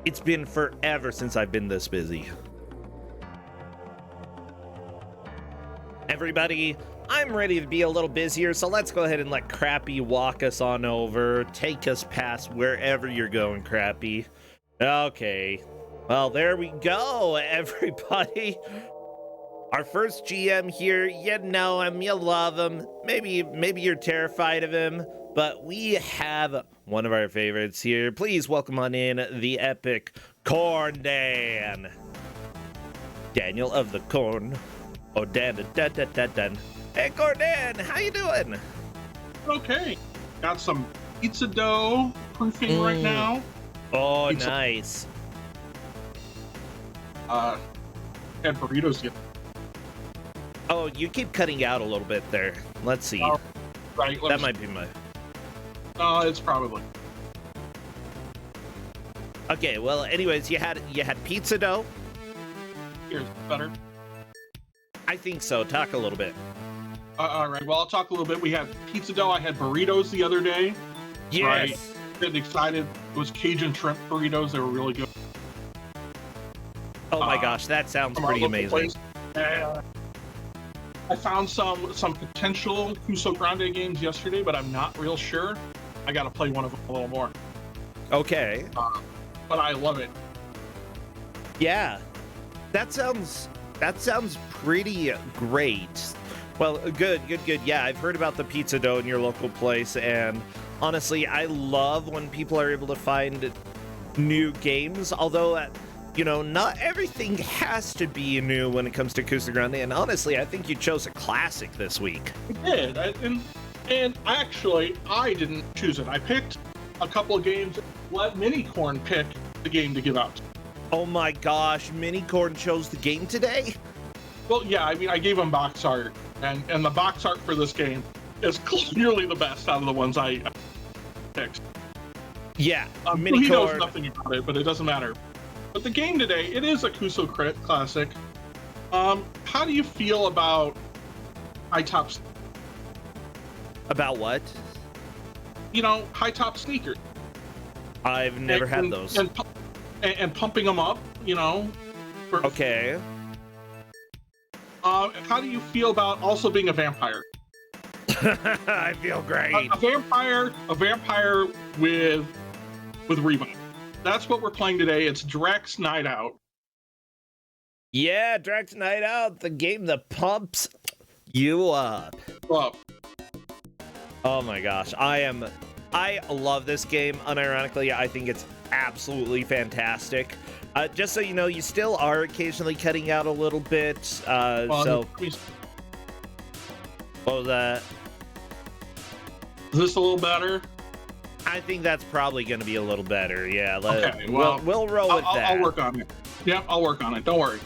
It's been forever since I've been this busy. Everybody, I'm ready to be a little busier, so let's go ahead and let Crappy walk us on over, take us past wherever you're going, Crappy. Okay, well, there we go, everybody. Our first GM here, you know him, you love him. Maybe you're terrified of him, but we have one of our favorites here. Please welcome on in the epic Corn Dan. Daniel of the Corn. Oh, Dan. Hey, Corn Dan, how you doing? Okay. Got some pizza dough proofing right now. Oh, pizza. Nice. Had burritos yet. Oh, you keep cutting out a little bit there. Let's see. Right. That might be my... It's probably. Okay, well, anyways, you had pizza dough? Here's better. I think so. Talk a little bit. All right. Well, I'll talk a little bit. We had pizza dough. I had burritos the other day. Yes. Right. Getting excited. It was Cajun shrimp burritos. They were really good. Oh my gosh, that sounds pretty amazing. I found some potential Kusog7ande games yesterday, but I'm not real sure. I got to play one of them a little more. Okay. But I love it. Yeah. That sounds pretty great. Well, good. Yeah, I've heard about the pizza dough in your local place, and honestly, I love when people are able to find new games, although not everything has to be new when it comes to Kusog7ande, and honestly, I think you chose a classic this week. I did, and actually, I didn't choose it. I picked a couple of games. Let Minicorn pick the game to give out. Oh my gosh, Minicorn chose the game today? Well, yeah, I mean, I gave him box art, and the box art for this game is clearly the best out of the ones I picked. Yeah, Minicorn. He knows nothing about it, but it doesn't matter. But the game today, it is a Kusog classic. How do you feel about high tops? About what? High top sneakers. I've never had those. And pumping them up, Okay. How do you feel about also being a vampire? I feel great. A vampire with revive. That's what we're playing today. It's Drac's Night Out. Yeah, Drac's Night Out, the game that pumps you up. Oh my gosh, I love this game. Unironically, I think it's absolutely fantastic. Just so you know, you still are occasionally cutting out a little bit. What was that? Is this a little better? I think that's probably going to be a little better. Yeah, okay, well, we'll roll with that. I'll work on it. Yep, I'll work on it. Don't worry.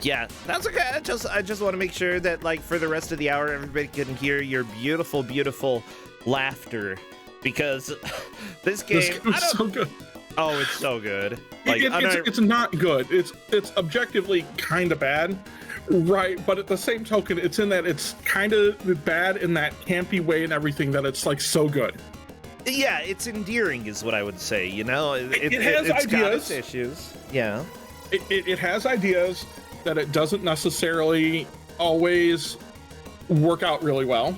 Yeah, that's okay. I just want to make sure that, like, for the rest of the hour, everybody can hear your beautiful, beautiful laughter, because this game is so good. Oh, it's so good. Like, it's not good. It's objectively kind of bad, right? But at the same token, it's in that it's kind of bad in that campy way and everything that it's like so good. Yeah, it's endearing, is what I would say. It has it's ideas. Got its issues. Yeah. It has ideas that it doesn't necessarily always work out really well.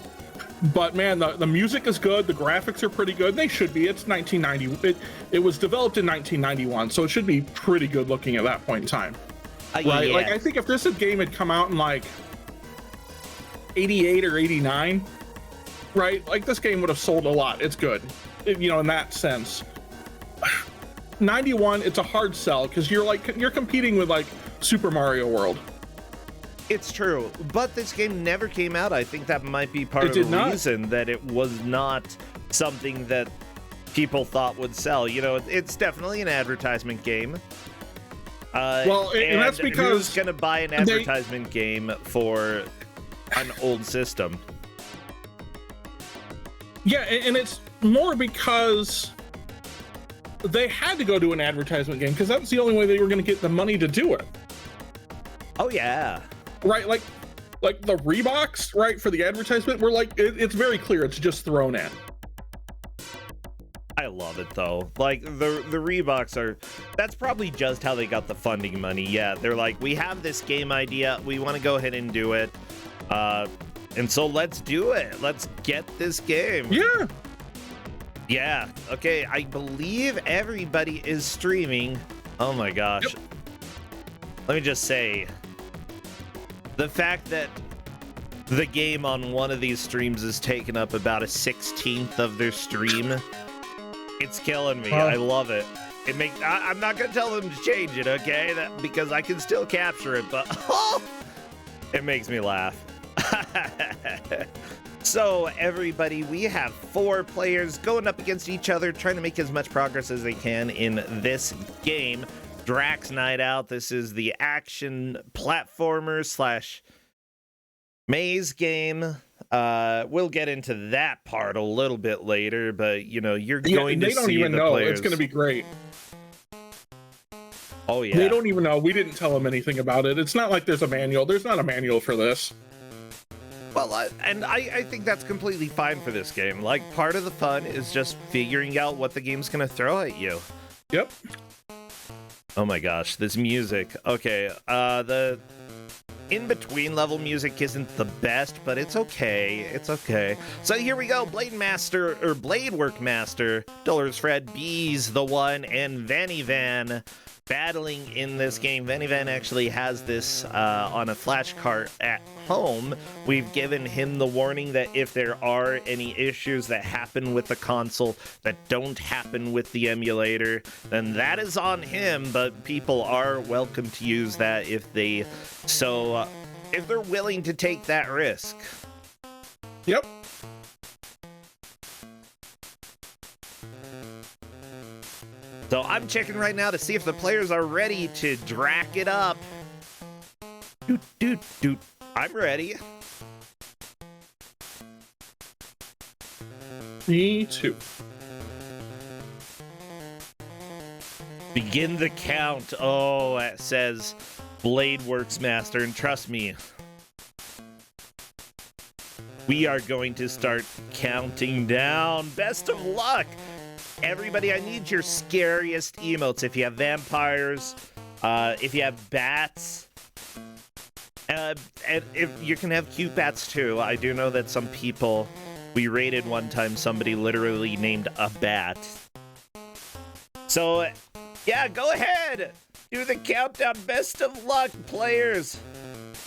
But man, the music is good. The graphics are pretty good. They should be. It's 1990. It was developed in 1991, so it should be pretty good looking at that point in time. Right? Yeah. Like, I think if this game had come out in like 88 or 89, right? Like, this game would have sold a lot. It's good, in that sense. 91, it's a hard sell because you're competing with like Super Mario World. It's true, but this game never came out. I think that might be part of the reason that it was not something that people thought would sell. It's definitely an advertisement game. And that's because who's gonna buy an advertisement game for an old system? Yeah, and it's more because they had to go to an advertisement game because that's the only way they were going to get the money to do it. Oh yeah. Right, like the Reeboks, right, for the advertisement, we're like, it's very clear, it's just thrown in. I love it though. Like the Reeboks are, that's probably just how they got the funding money. Yeah, they're like, we have this game idea, we want to go ahead and do it, and so let's do it. Let's get this game. Yeah. Yeah. Okay. I believe everybody is streaming. Oh my gosh. Yep. Let me just say, the fact that the game on one of these streams is taking up about a 16th of their stream, it's killing me. I love it. It makes. I'm not gonna tell them to change it, okay? Because I can still capture it, but it makes me laugh. So everybody, we have 4 players going up against each other, trying to make as much progress as they can in this game. Drac's Night Out. This is the action platformer / maze game. We'll get into that part a little bit later, but you know, you're going to see the players. They don't even know. It's going to be great. Oh yeah. They don't even know. We didn't tell them anything about it. It's not like there's a manual. There's not a manual for this. Well, I think that's completely fine for this game. Like, part of the fun is just figuring out what the game's gonna throw at you. Yep. Oh my gosh, this music. Okay, the in-between level music isn't the best, but it's okay. It's okay. So here we go. Blade Work Master, Dolores Fred, Bees the One, and Vanny Van battling in this game. Vanny Van actually has this on a flash cart at home. We've given him the warning that if there are any issues that happen with the console that don't happen with the emulator, then that is on him, but people are welcome to use that if they're willing to take that risk. Yep. So I'm checking right now to see if the players are ready to Drac it up. Doot. I'm ready. Me too. Begin the count. Oh, it says Blade Works Master, and trust me, we are going to start counting down. Best of luck. Everybody, I need your scariest emotes. If you have vampires, if you have bats, and if you can have cute bats too. I do know that some people, we raided one time somebody literally named a bat. So, yeah, go ahead. Do the countdown. Best of luck, players.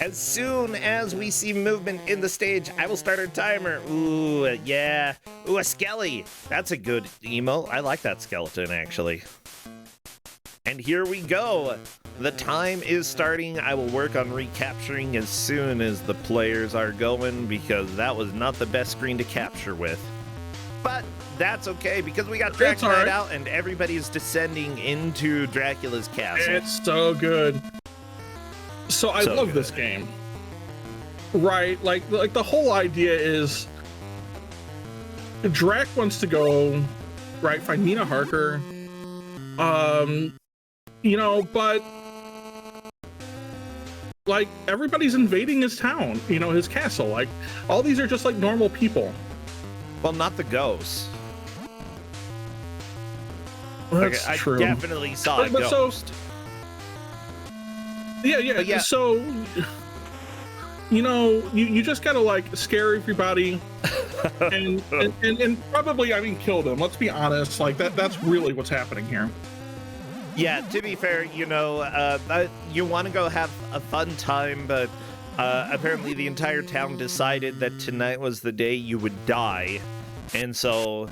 As soon as we see movement in the stage, I will start our timer. Ooh, yeah. Ooh, a skelly. That's a good emote. I like that skeleton, actually. And here we go. The time is starting. I will work on recapturing as soon as the players are going, because that was not the best screen to capture with. But that's okay, because we got Drac Night Out and everybody's descending into Dracula's castle. It's so good. So I love this game. Right, like the whole idea is Drac wants to go, right, find Nina Harker. You know, but like everybody's invading his town, you know, his castle. Like all these are just like normal people. Well, not the ghosts. Well, that's okay, true. I definitely saw a ghost. Yeah. So, you know, you just gotta like scare everybody, and probably, I mean, kill them. Let's be honest. Like that's really what's happening here. Yeah. To be fair, you know, you want to go have a fun time, but apparently the entire town decided that tonight was the day you would die, and so,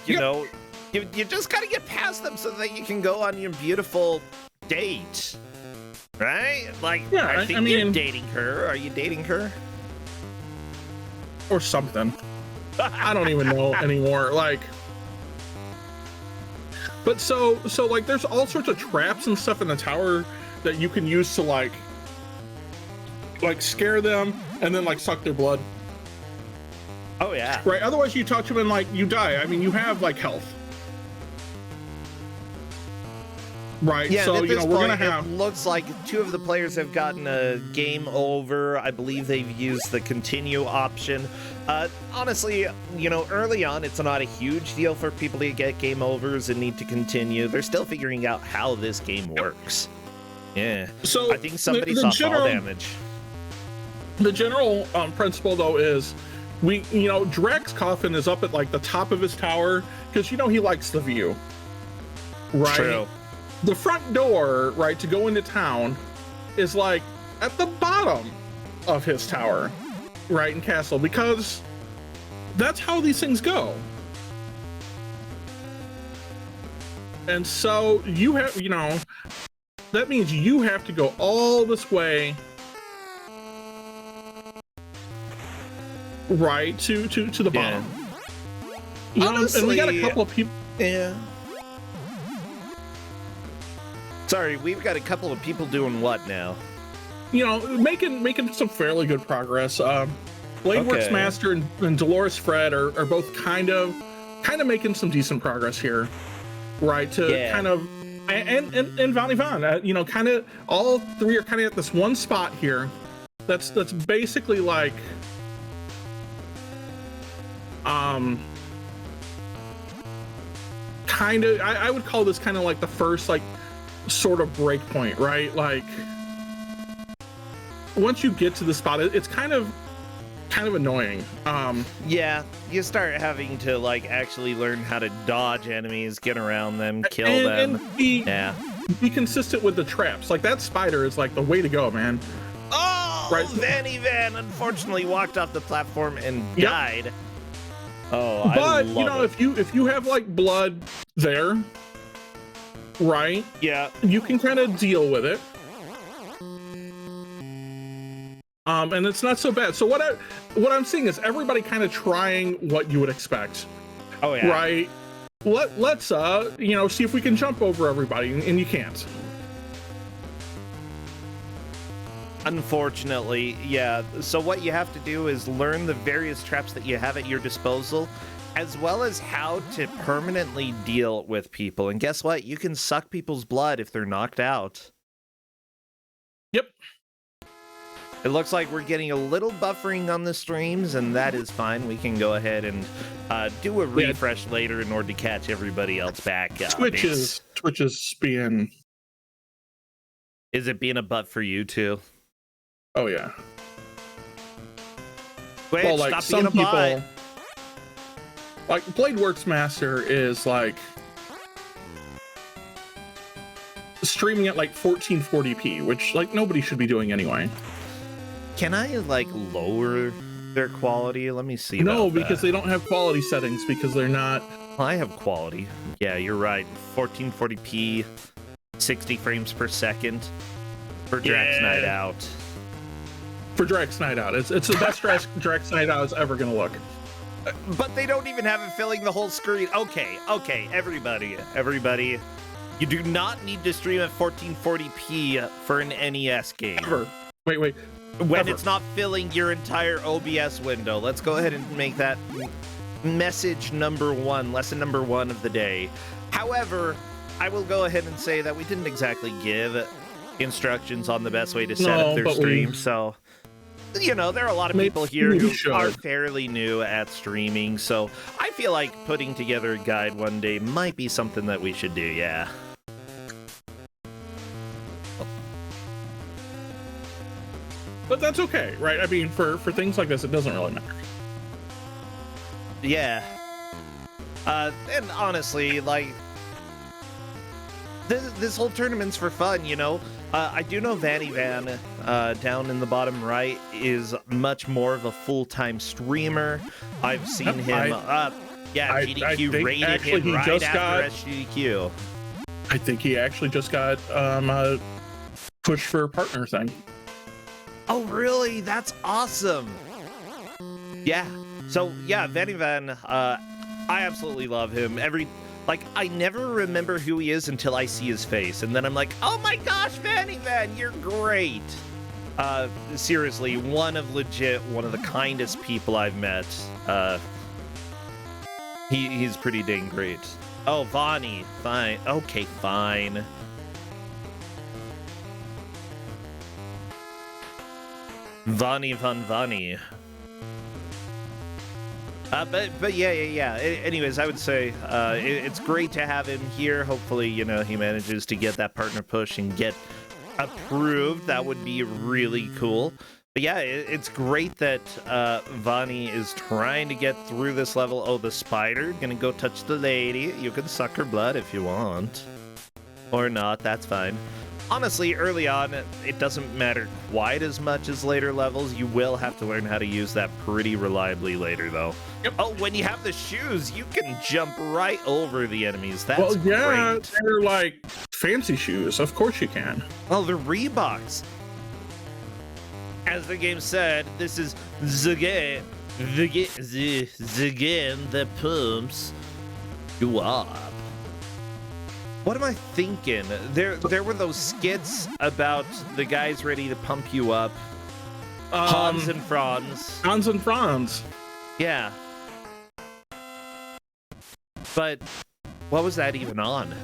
you know, you just gotta get past them so that you can go on your beautiful date. Right? Like, yeah, I mean, you're dating her. Are you dating her? Or something. I don't even know anymore. Like, but so like, there's all sorts of traps and stuff in the tower that you can use to like scare them and then like suck their blood. Oh yeah. Right. Otherwise, you talk to them and like you die. I mean, you have like health. Right, yeah, so, you know, we're going to have... It looks like 2 of the players have gotten a game over. I believe they've used the continue option. Honestly, early on, it's not a huge deal for people to get game overs and need to continue. They're still figuring out how this game works. Yeah. So I think somebody saw fall damage. The general principle, though, is Drac's coffin is up at like the top of his tower because he likes the view, right? True. The front door, right, to go into town is like at the bottom of his tower, right, in castle, because that's how these things go. And so you have, that means you have to go all this way, right, to the bottom. Honestly, and we got a couple of people. Yeah. Sorry, we've got a couple of people doing what now? Making some fairly good progress. Bladeworks Master and Dolores Fred are both kind of making some decent progress here, right? Kind of, and Von Yvonne, kind of all three are kind of at this one spot here. That's basically like, kind of, I would call this kind of like the first like sort of break point, right? Like once you get to the spot, it's kind of annoying. Yeah, you start having to like actually learn how to dodge enemies, get around them, kill them. And be consistent with the traps. Like that spider is like the way to go, man. Oh, right. Van unfortunately walked off the platform and died. Oh, but if you have like blood there, right? Yeah, you can kind of deal with it. And it's not so bad. So what I'm seeing is everybody kind of trying what you would expect. Oh yeah. Right. Let's see if we can jump over everybody, and you can't. Unfortunately, yeah. So what you have to do is learn the various traps that you have at your disposal, as well as how to permanently deal with people. And guess what? You can suck people's blood if they're knocked out. Yep. It looks like we're getting a little buffering on the streams, and that is fine. We can go ahead and do a refresh later in order to catch everybody else back up. Twitch is being... Is it being a butt for you, too? Oh, yeah. Twitch, well, like, stop some being a people... butt. Like, Bladeworks Master is, like... streaming at, like, 1440p, which, like, nobody should be doing anyway. Can I, like, lower their quality? Let me see. No, because they don't have quality settings, because they're not... I have quality. Yeah, you're right. 1440p, 60 frames per second for Drac's Night Out. For Drac's Night Out. It's the best Drac's Night Out is ever going to look. But they don't even have it filling the whole screen. Okay, everybody. You do not need to stream at 1440p for an NES game. Ever. Wait. When it's not filling your entire OBS window. Let's go ahead and make that message number one, lesson number one of the day. However, I will go ahead and say that we didn't exactly give instructions on the best way to set up their stream. So, there are a lot of people here who are fairly new at streaming. So I feel like putting together a guide one day might be something that we should do, yeah. But that's okay, right? I mean, for things like this, it doesn't really matter. Yeah. And honestly, like, this whole tournament's for fun, I do know Van down in the bottom right is much more of a full-time streamer. I've seen him GDQ rated him right after SGDQ. I think he actually just got a push for a partner thing. Oh, really? That's awesome. Yeah. So, yeah, Van, I absolutely love him. I never remember who he is until I see his face. And then I'm like, oh my gosh, Van, you're great. Seriously, one of the kindest people I've met. He's pretty dang great. Oh, Vonnie, fine. Okay, fine. Vonnie. But yeah. Anyways, I would say it's great to have him here. Hopefully, he manages to get that partner push and get approved. That would be really cool. But yeah, it's great that Vani is trying to get through this level. Oh, the spider gonna go touch the lady. You can suck her blood if you want, or not. That's fine. Honestly, early on, it doesn't matter quite as much as later levels. You will have to learn how to use that pretty reliably later, though. Yep. Oh, when you have the shoes, you can jump right over the enemies. That's well, yeah, great. they're like fancy shoes. Of course you can. Oh, they're Reeboks. As the game said, this is the game that pumps you up. What am I thinking? There were those skits about the guys ready to pump you up. Hans and Franz. Hans and Franz. Yeah. But what was that even on?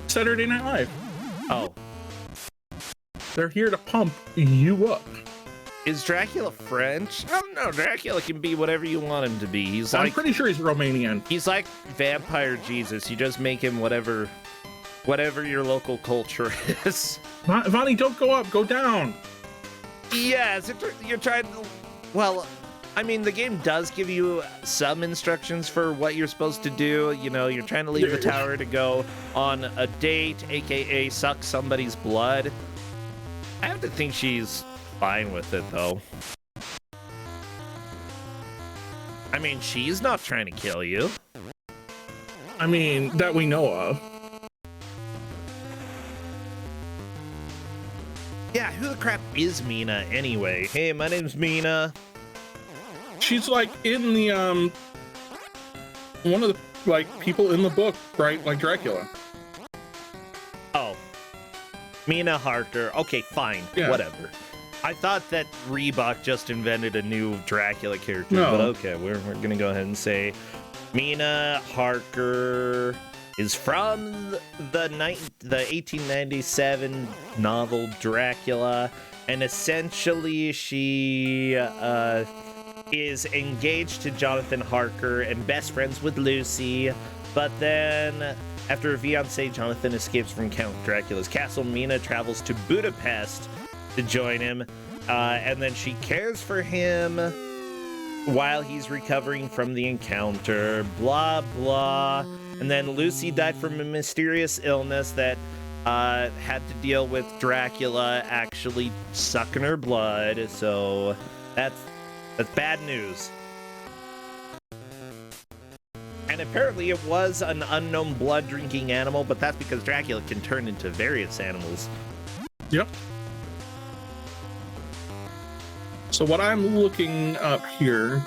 Saturday Night Live. Oh. They're here to pump you up. Is Dracula French? I don't know. Dracula can be whatever you want him to be. I'm pretty sure he's Romanian. He's like vampire Jesus. You just make him whatever your local culture is. Vani, don't go up. Go down. Yes, you're trying to... Well, I mean, the game does give you some instructions for what you're supposed to do. You're trying to leave the tower to go on a date, aka suck somebody's blood. I have to think she's fine with it, though. I mean, she's not trying to kill you. I mean, that we know of. Yeah, who the crap is Mina anyway? Hey, my name's Mina. She's like in the one of the people in the book, right? Like Dracula. Oh. Mina Harker. Okay, fine. Yeah. Whatever. I thought that Reebok just invented a new Dracula character, but okay, we're gonna go ahead and say Mina Harker is from the 1897 novel Dracula, and essentially she is engaged to Jonathan Harker and best friends with Lucy, but then after her fiancé Jonathan escapes from Count Dracula's castle, Mina travels to Budapest to join him, and then she cares for him while he's recovering from the encounter, blah blah. And then Lucy died from a mysterious illness that had to deal with Dracula actually sucking her blood, so that's bad news. And apparently it was an unknown blood-drinking animal, but that's because Dracula can turn into various animals. Yep. So what I'm looking up here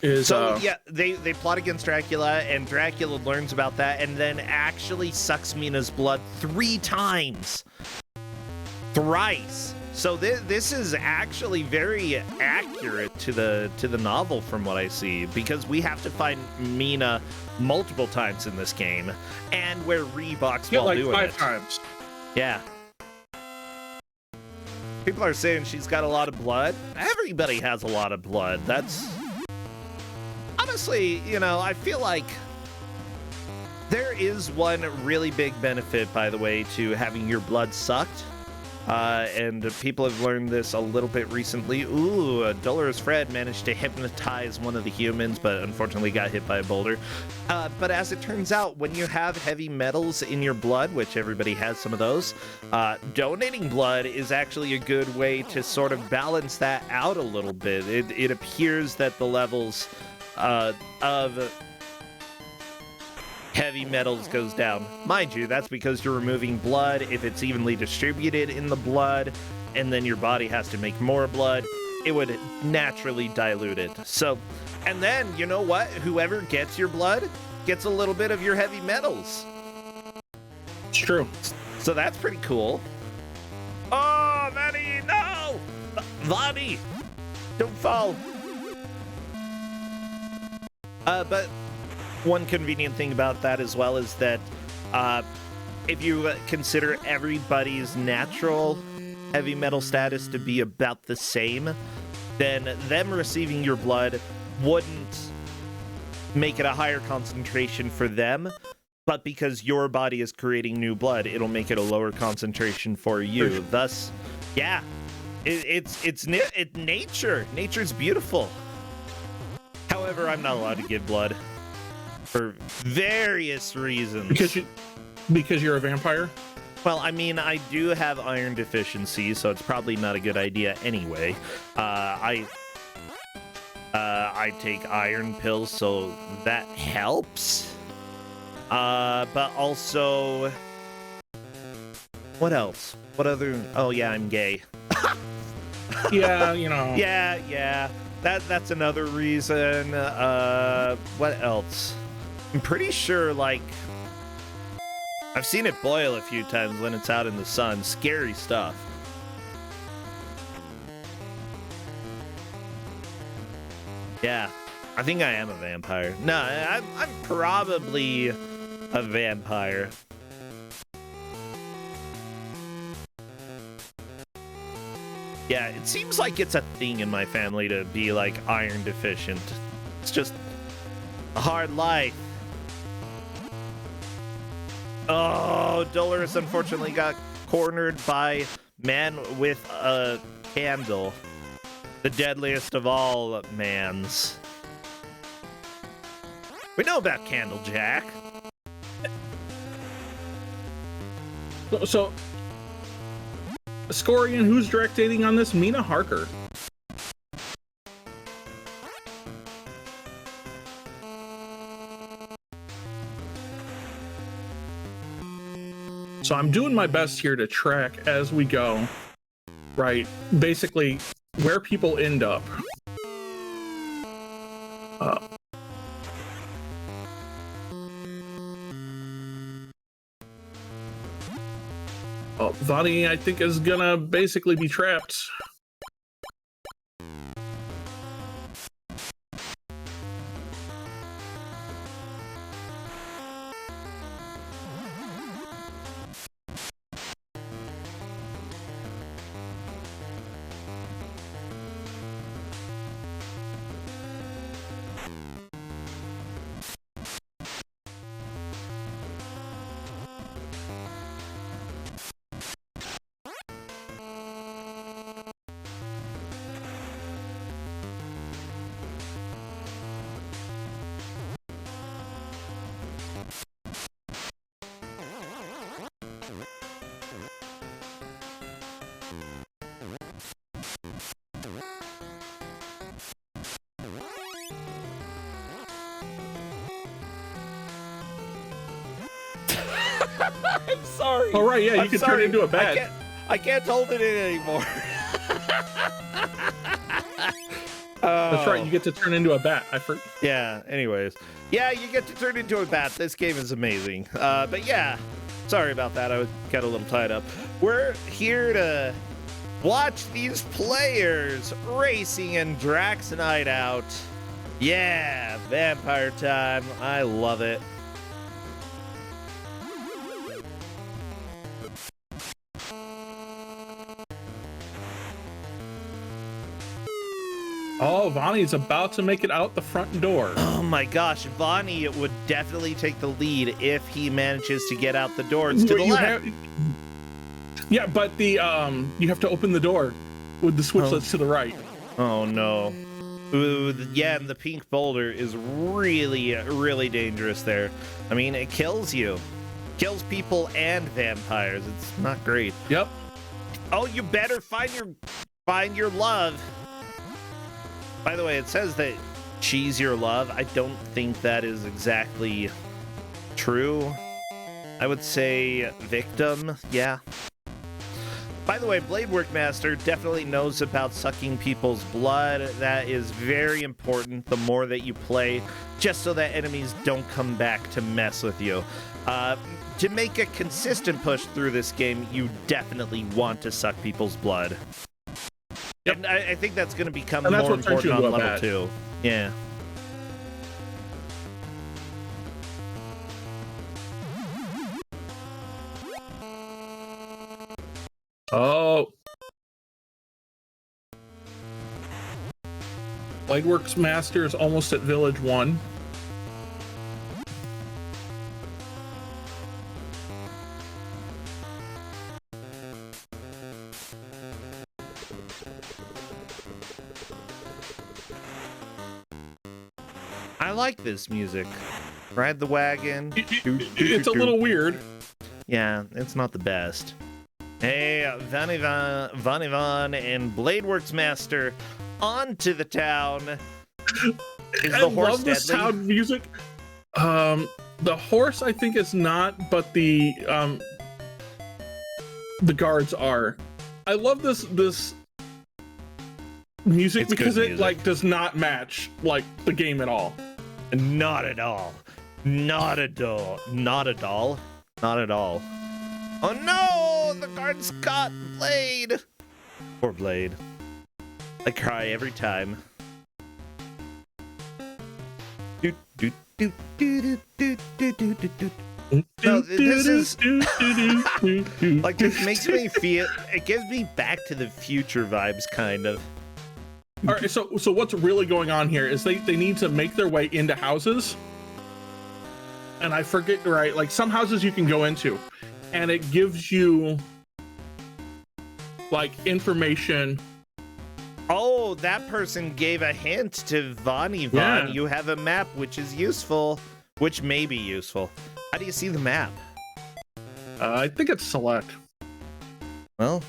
is... yeah, they plot against Dracula, and Dracula learns about that, and then actually sucks Mina's blood 3 times. Thrice. So this is actually very accurate to the novel from what I see, because we have to find Mina multiple times in this game, and wear Reeboks while doing it. 5 times. Yeah. People are saying she's got a lot of blood. Everybody has a lot of blood. That's... Honestly, I feel like there is one really big benefit, by the way, to having your blood sucked. And people have learned this a little bit recently. Ooh, Dolores Fred managed to hypnotize one of the humans, but unfortunately got hit by a boulder. But as it turns out, when you have heavy metals in your blood, which everybody has some of those, donating blood is actually a good way to sort of balance that out a little bit. It appears that the levels of heavy metals goes down. Mind you, that's because you're removing blood. If it's evenly distributed in the blood, and then your body has to make more blood, it would naturally dilute it. So, and then, you know what? Whoever gets your blood gets a little bit of your heavy metals. It's true. So that's pretty cool. Oh, Vani, no! Vani! Don't fall. But one convenient thing about that as well is that if you consider everybody's natural heavy metal status to be about the same, then them receiving your blood wouldn't make it a higher concentration for them, but because your body is creating new blood, it'll make it a lower concentration for you. Sure. Thus, yeah, it's nature. Nature's beautiful. However, I'm not allowed to give blood for various reasons. Because you're a vampire? Well, I mean, I do have iron deficiency, so it's probably not a good idea anyway. I take iron pills, so that helps. But also, what else? What other? Oh yeah, I'm gay. Yeah, you know. Yeah. That's another reason. What else? I'm pretty sure, like, I've seen it boil a few times when it's out in the sun. Scary stuff. Yeah, I think I am a vampire. No, I'm probably a vampire. Yeah, it seems like it's a thing in my family to be, like, iron deficient. It's just a hard life. Oh, Dolores unfortunately got cornered by man with a candle. The deadliest of all mans. We know about Candle Jack. So Scorian, who's directing on this? Mina Harker. So I'm doing my best here to track as we go, right? Basically, where people end up. Vani, I think, is gonna basically be trapped. I'm sorry. Oh, right, yeah, you can turn it into a bat. I can't hold it in anymore. That's right, you get to turn into a bat. Yeah, anyways. Yeah, you get to turn into a bat. This game is amazing. But yeah, sorry about that. I got a little tied up. We're here to watch these players racing in Drac's Night Out. Yeah, vampire time. I love it. Oh, Vani's about to make it out the front door. Oh my gosh, Vani would definitely take the lead if he manages to get out the door. It's to the left. Yeah, but the you have to open the door with the switch that's to the right. Oh no. Ooh, yeah, and the pink boulder is really, really dangerous there. I mean, it kills you. Kills people and vampires. It's not great. Yep. Oh, you better find your love. By the way, it says that she's your love. I don't think that is exactly true. I would say victim, yeah. By the way, Blade Workmaster definitely knows about sucking people's blood. That is very important the more that you play, just so that enemies don't come back to mess with you. To make a consistent push through this game, you definitely want to suck people's blood. Yep. And I think that's going to become more important on level 2. Yeah. Oh. Bladeworks Master is almost at Village 1. I like this music. Ride the wagon. It's a little weird. Yeah, it's not the best. Hey, Vanivan and Bladeworks Master, on to the town. Is the horse love the deadly? sound music. The horse, I think, is not, but the guards are. I love this music It's because good it music. like does not match like the game at all. Not at all. Not at all. Not at all. Not at all. Oh no! The guards got Blade! Poor Blade. I cry every time. No, this is like, this makes me feel, it gives me Back to the Future vibes, kind of. All right, so what's really going on here is they need to make their way into houses, and I forget, right, like some houses you can go into and it gives you like information. Oh, that person gave a hint to Vanivan. Yeah. You have a map, which is useful, which may be useful. How do you see the map? I think it's select. Well,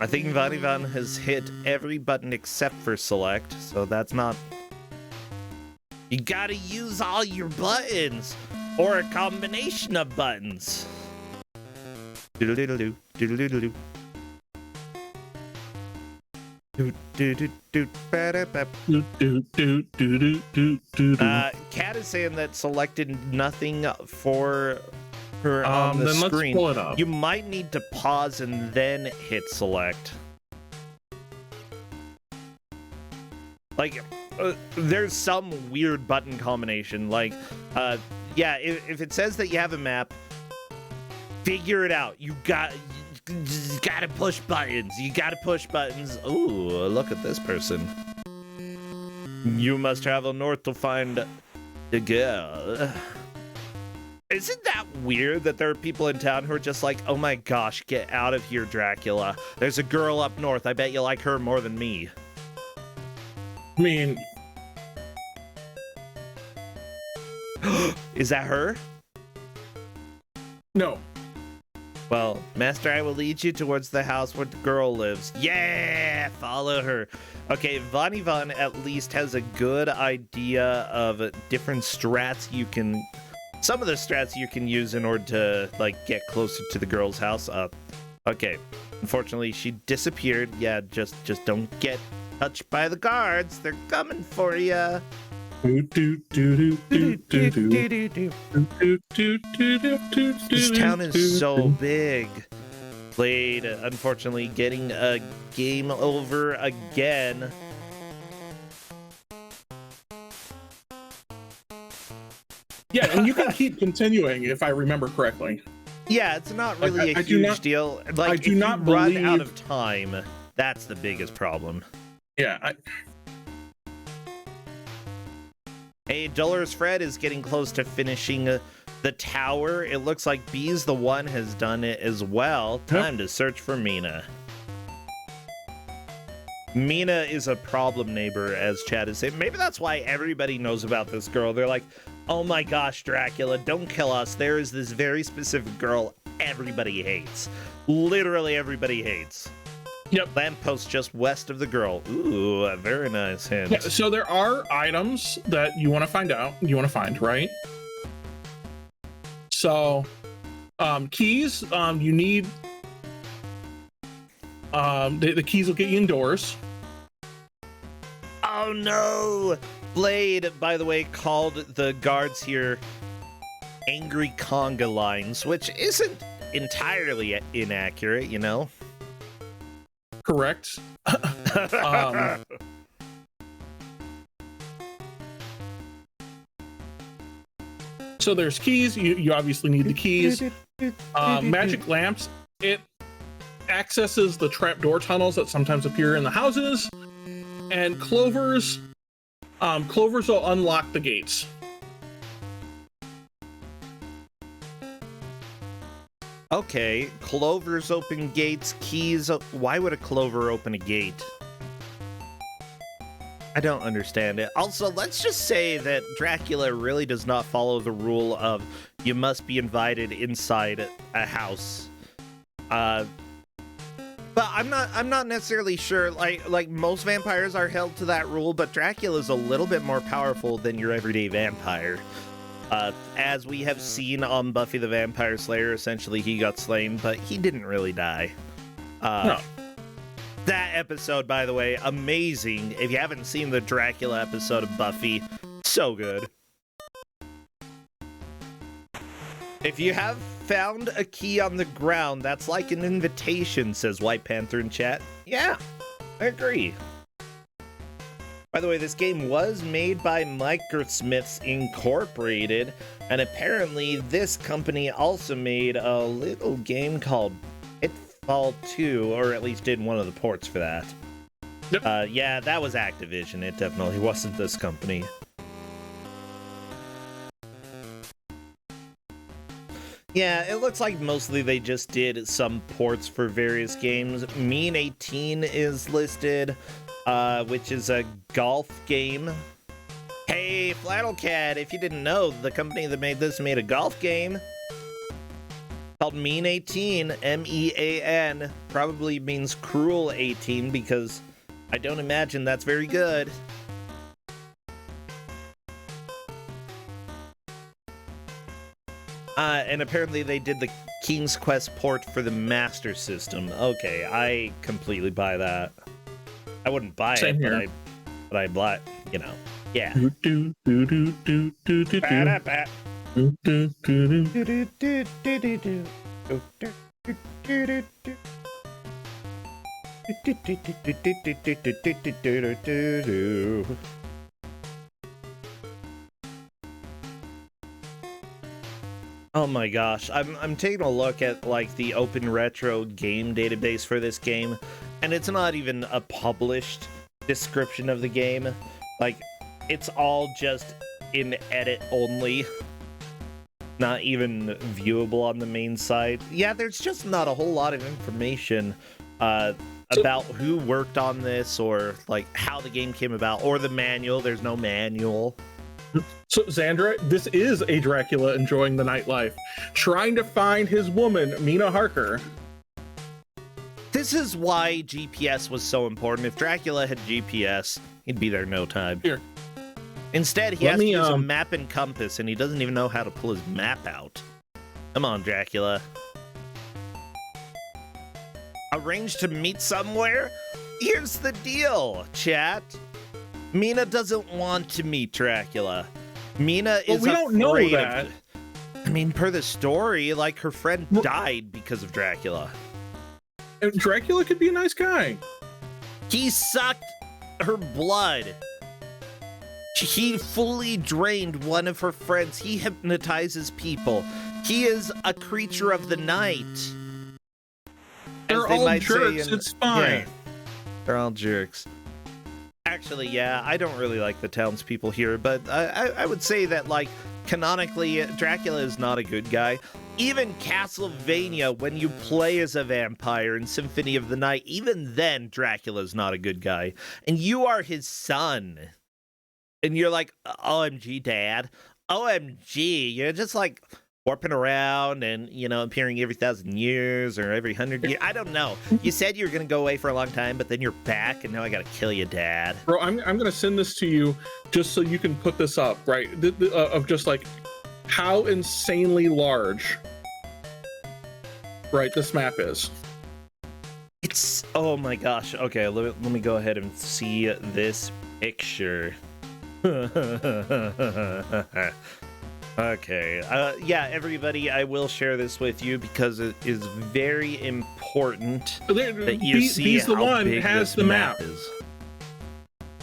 I think Vanivan has hit every button except for select, so that's not... You gotta use all your buttons, or a combination of buttons. Doodle-doodle-doo, doodle-doodle-doo. Kat is saying that selected nothing for her on the then let's screen. pull it up. You might need to pause and then hit select. Like, there's some weird button combination. Like, yeah, if it says that you have a map, figure it out. You gotta push buttons. You gotta push buttons. Ooh, look at this person. You must travel north to find the girl. Isn't that weird that there are people in town who are just like, oh my gosh, get out of here, Dracula. There's a girl up north. I bet you like her more than me. I mean, Is that her? no. Well, Master, I will lead you towards the house where the girl lives. Yeah, follow her. Okay, Vanivan at least has a good idea of different strats you can... Some of the strats you can use in order to, like, get closer to the girl's house. Okay, unfortunately, she disappeared. Yeah, just don't get touched by the guards. They're coming for you. This town is so big. Blade, unfortunately, getting a game over again. Yeah, and you can keep continuing if I remember correctly. Yeah, it's not really I a do huge not- deal. Like, I do if not you run out believe- of time, that's the biggest problem. Yeah, Hey, Dolores Fred is getting close to finishing the tower. It looks like Bees the One has done it as well. Time to search for Mina. Mina is a problem neighbor, as Chad is saying. Maybe that's why everybody knows about this girl. They're like, oh my gosh, Dracula, don't kill us. There is this very specific girl everybody hates. Literally everybody hates. Yep. Lamppost just west of the girl. Ooh, a very nice hint. yeah. So there are items that you want to find, right? So, keys. You need. The keys will get you indoors. Oh no! Blade, by the way, called the guards here angry conga lines, which isn't entirely inaccurate, you know? Correct. So there's keys. You obviously need the keys. Magic lamps. It accesses the trapdoor tunnels that sometimes appear in the houses, and Clovers will unlock the gates. Okay, Clovers open gates, keys. Why would a Clover open a gate? I don't understand it. Also, let's just say that Dracula really does not follow the rule of you must be invited inside a house. But I'm not necessarily sure. Like most vampires are held to that rule, but Dracula's a little bit more powerful than your everyday vampire. As we have seen on Buffy the Vampire Slayer, essentially he got slain, but he didn't really die. No. That episode, by the way, amazing. If you haven't seen the Dracula episode of Buffy, so good. If you have found a key on the ground, that's like an invitation, says White Panther in chat. Yeah, I agree. By the way, this game was made by Microsmiths Incorporated, and apparently this company also made a little game called Pitfall 2, or at least did one of the ports for that. Yep. Yeah, that was Activision. It definitely wasn't this company. Yeah, it looks like mostly they just did some ports for various games. Mean 18 is listed, which is a golf game. Hey, Flannelcat, if you didn't know, the company that made this made a golf game called Mean 18, M-E-A-N. Probably means Cruel 18, because I don't imagine that's very good. And apparently they did the King's Quest port for the Master System. Okay, I completely buy that. I wouldn't buy Same it, here. but I'd buy it, you know. Yeah. Oh my gosh, I'm taking a look at like the Open Retro game database for this game, and it's not even a published description of the game. Like, it's all just in edit only, not even viewable on the main site. Yeah, there's just not a whole lot of information about who worked on this, or like how the game came about, or the manual. There's no manual. So, Xandra, this is a Dracula enjoying the nightlife, trying to find his woman, Mina Harker. This is why GPS was so important. If Dracula had GPS, he'd be there in no time. Here. Instead, he has to use a map and compass, and he doesn't even know how to pull his map out. Come on, Dracula. Arrange to meet somewhere? Here's the deal, chat. Mina doesn't want to meet Dracula. Mina is we don't know that. I mean, per the story, like, her friend died because of Dracula. And Dracula could be a nice guy. He sucked her blood. He fully drained one of her friends. He hypnotizes people. He is a creature of the night. They're all jerks. It's fine. Yeah, they're all jerks. Actually, yeah, I don't really like the townspeople here, but I would say that, like, canonically, Dracula is not a good guy. Even Castlevania, when you play as a vampire in Symphony of the Night, even then, Dracula's not a good guy. And you are his son. And you're like, OMG, Dad. OMG. You're just, like, warping around and, you know, appearing every 1,000 years or every 100 years. I don't know. You said you were going to go away for a long time, but then you're back, and now I got to kill you, Dad. Bro, I'm going to send this to you just so you can put this up, right? Of just, like, how insanely large, right, this map is. It's, oh my gosh. Okay, let me go ahead and see this picture. Okay, yeah, everybody, I will share this with you because it is very important that you see Bees the how one big has this the map. is.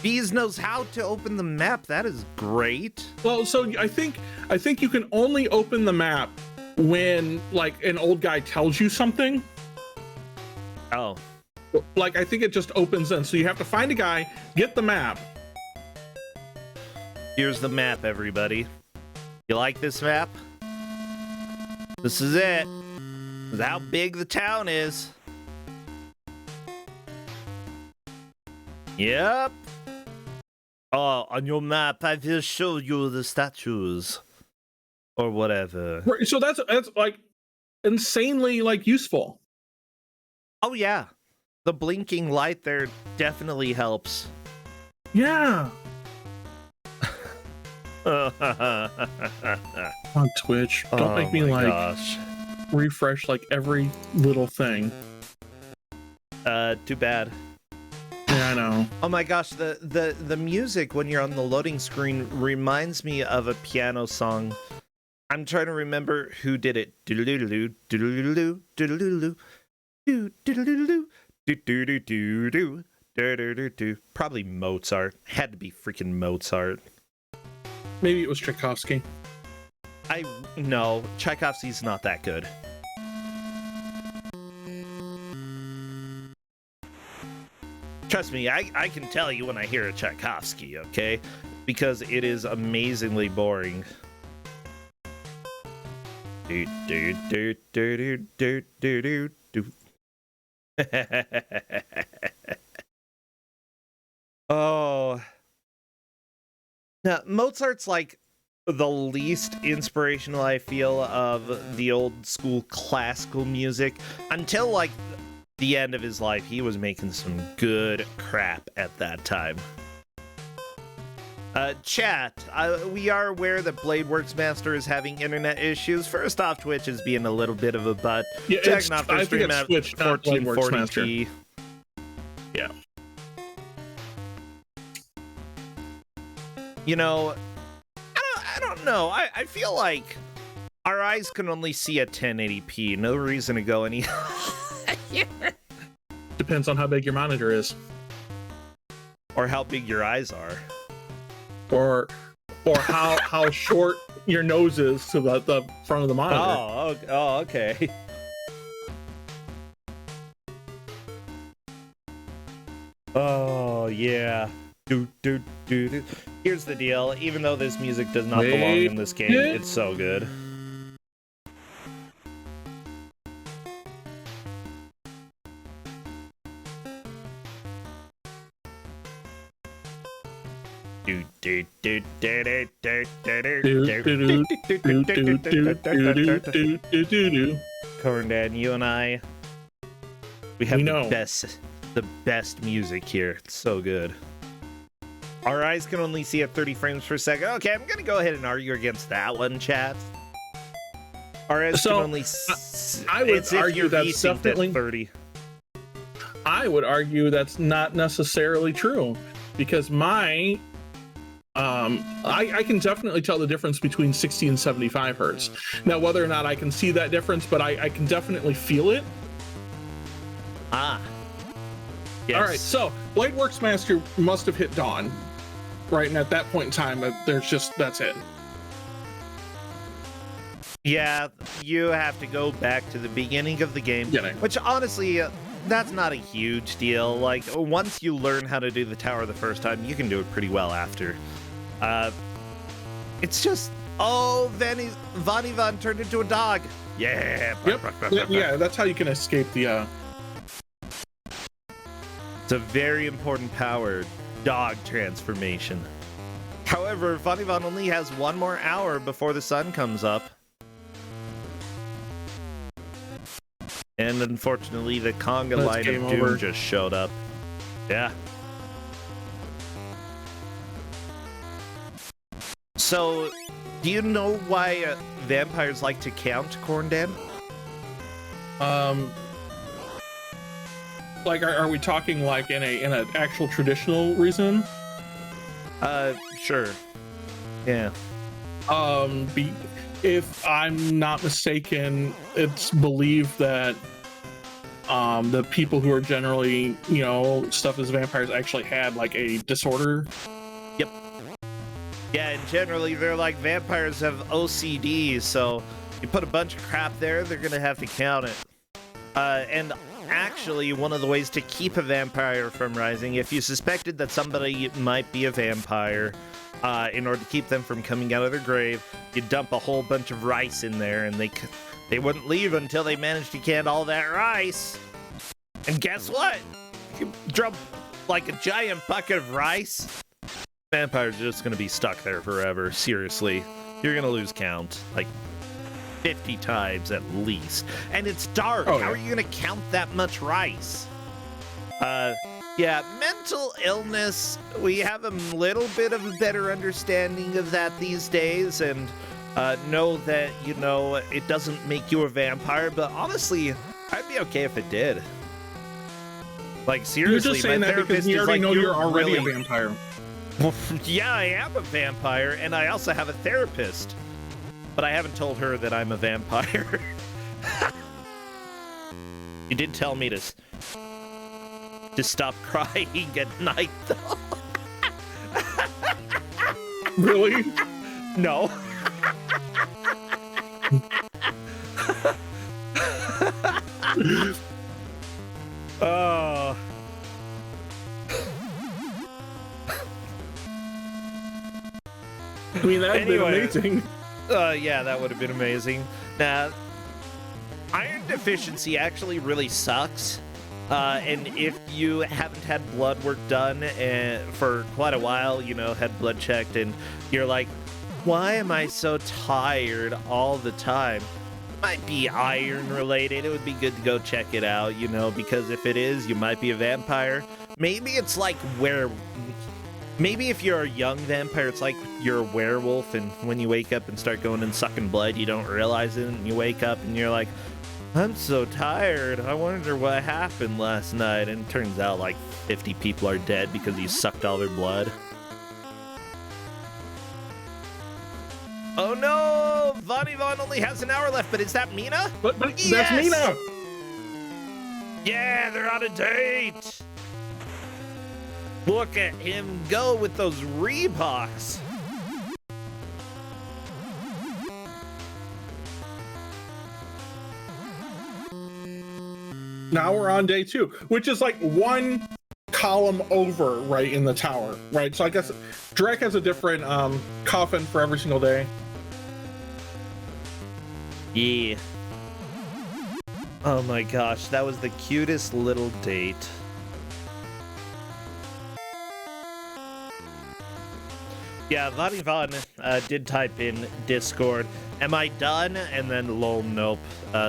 Bees knows how to open the map. That is great. Well, so I think you can only open the map when, like, an old guy tells you something. Oh. Like, I think it just opens in. So you have to find a guy, get the map. Here's the map, everybody. You like this map? This is it. This is how big the town is. Yep. Oh, on your map, I will show you the statues. Or whatever. So that's like insanely like useful. Oh, yeah. The blinking light there definitely helps. Yeah. On On Twitch. Don't make me like refresh like every little thing. Too bad. Yeah, I know. Oh my gosh, the music when you're on the loading screen reminds me of a piano song. I'm trying to remember who did it. Doodle-doodle-doo, doodle-doodle-doo, doodle-doodle-doo, doodle-doodle-doo, do-do-do-do-do, do-do-do-do. Probably Mozart. Had to be freaking Mozart. Maybe it was Tchaikovsky. No, Tchaikovsky's not that good. Trust me, I can tell you when I hear a Tchaikovsky, okay? Because it is amazingly boring. Do do do do do do do do. Oh. Now, Mozart's like the least inspirational I feel of the old school classical music until like the end of his life. He was making some good crap at that time. Chat, we are aware that Bladeworks Master is having internet issues. First off, Twitch is being a little bit of a butt. Yeah, I think it's Twitch, not Bladeworks Master. Yeah. You know, I don't know. I feel like our eyes can only see at 1080p. No reason to go any Depends on how big your monitor is. Or how big your eyes are. Or how short your nose is to the front of the monitor. Oh, okay. Oh, yeah. Do. Here's the deal. Even though this music does not belong in this game, it's so good. Corndan, you and I, we have the best music here. It's so good. Our eyes can only see at 30 frames per second. Okay, I'm gonna go ahead and argue against that one, chat. Our eyes can only. I would argue that's definitely 30. I would argue that's not necessarily true, because my I can definitely tell the difference between 60 and 75 hertz. Now, whether or not I can see that difference, but I can definitely feel it. Ah. Yes. All right, so Bladeworks Master must have hit dawn, right? And at that point in time, that's it. Yeah, you have to go back to the beginning of the game, which honestly, that's not a huge deal. Like, once you learn how to do the tower the first time, you can do it pretty well after. It's just, Vanivan turned into a dog. Yeah. Yep. Yeah, that's how you can escape the. It's a very important power, dog transformation. However, Vanivan only has one more hour before the sun comes up. And unfortunately, the conga line of Doom just showed up. Yeah. So, do you know why vampires like to count, Corndan? Like, are we talking like in an actual traditional reason? Sure. Yeah. If I'm not mistaken, it's believed that the people who are generally, stuff as vampires actually had like a disorder. Yep. Yeah, and generally they're like, vampires have OCD, so you put a bunch of crap there, they're gonna have to count it. And actually one of the ways to keep a vampire from rising. If you suspected that somebody might be a vampire, in order to keep them from coming out of their grave, you dump a whole bunch of rice in there, and they wouldn't leave until they managed to get all that rice. And guess what? You drop like a giant bucket of rice, vampires are just gonna be stuck there forever. Seriously, you're gonna lose count like 50 times at least. And it's dark. Oh, How yeah. are you gonna count that much rice? Yeah, mental illness, we have a little bit of a better understanding of that these days, and know that, you know, it doesn't make you a vampire, but honestly, I'd be okay if it did. Like, seriously, You're just saying my that because therapist you is already like, know you're already really... a vampire. Well, yeah, I am a vampire, and I also have a therapist, but I haven't told her that I'm a vampire. You did tell me to stop crying at night, though. Really? No. Oh. I mean, that'd be Anyway. amazing. Yeah, that would have been amazing. Now, iron deficiency actually really sucks. And if you haven't had blood work done for quite a while, you know, had blood checked, and you're like, why am I so tired all the time? Might be iron related. It would be good to go check it out, you know, because if it is, you might be a vampire. Maybe it's like maybe if you're a young vampire, it's like you're a werewolf, and when you wake up and start going and sucking blood, you don't realize it, and you wake up and you're like, I'm so tired. I wonder what happened last night. And it turns out like 50 people are dead because you sucked all their blood. Oh no! Von only has an hour left, but is that Mina? But that's Yes! Mina. Yeah, they're on a date! Look at him go with those Reeboks. Now we're on day 2, which is like one column over right in the tower, right? So I guess Drac has a different coffin for every single day. Yeah. Oh my gosh, that was the cutest little date. Yeah, Von did type in Discord, am I done? And then lol, nope.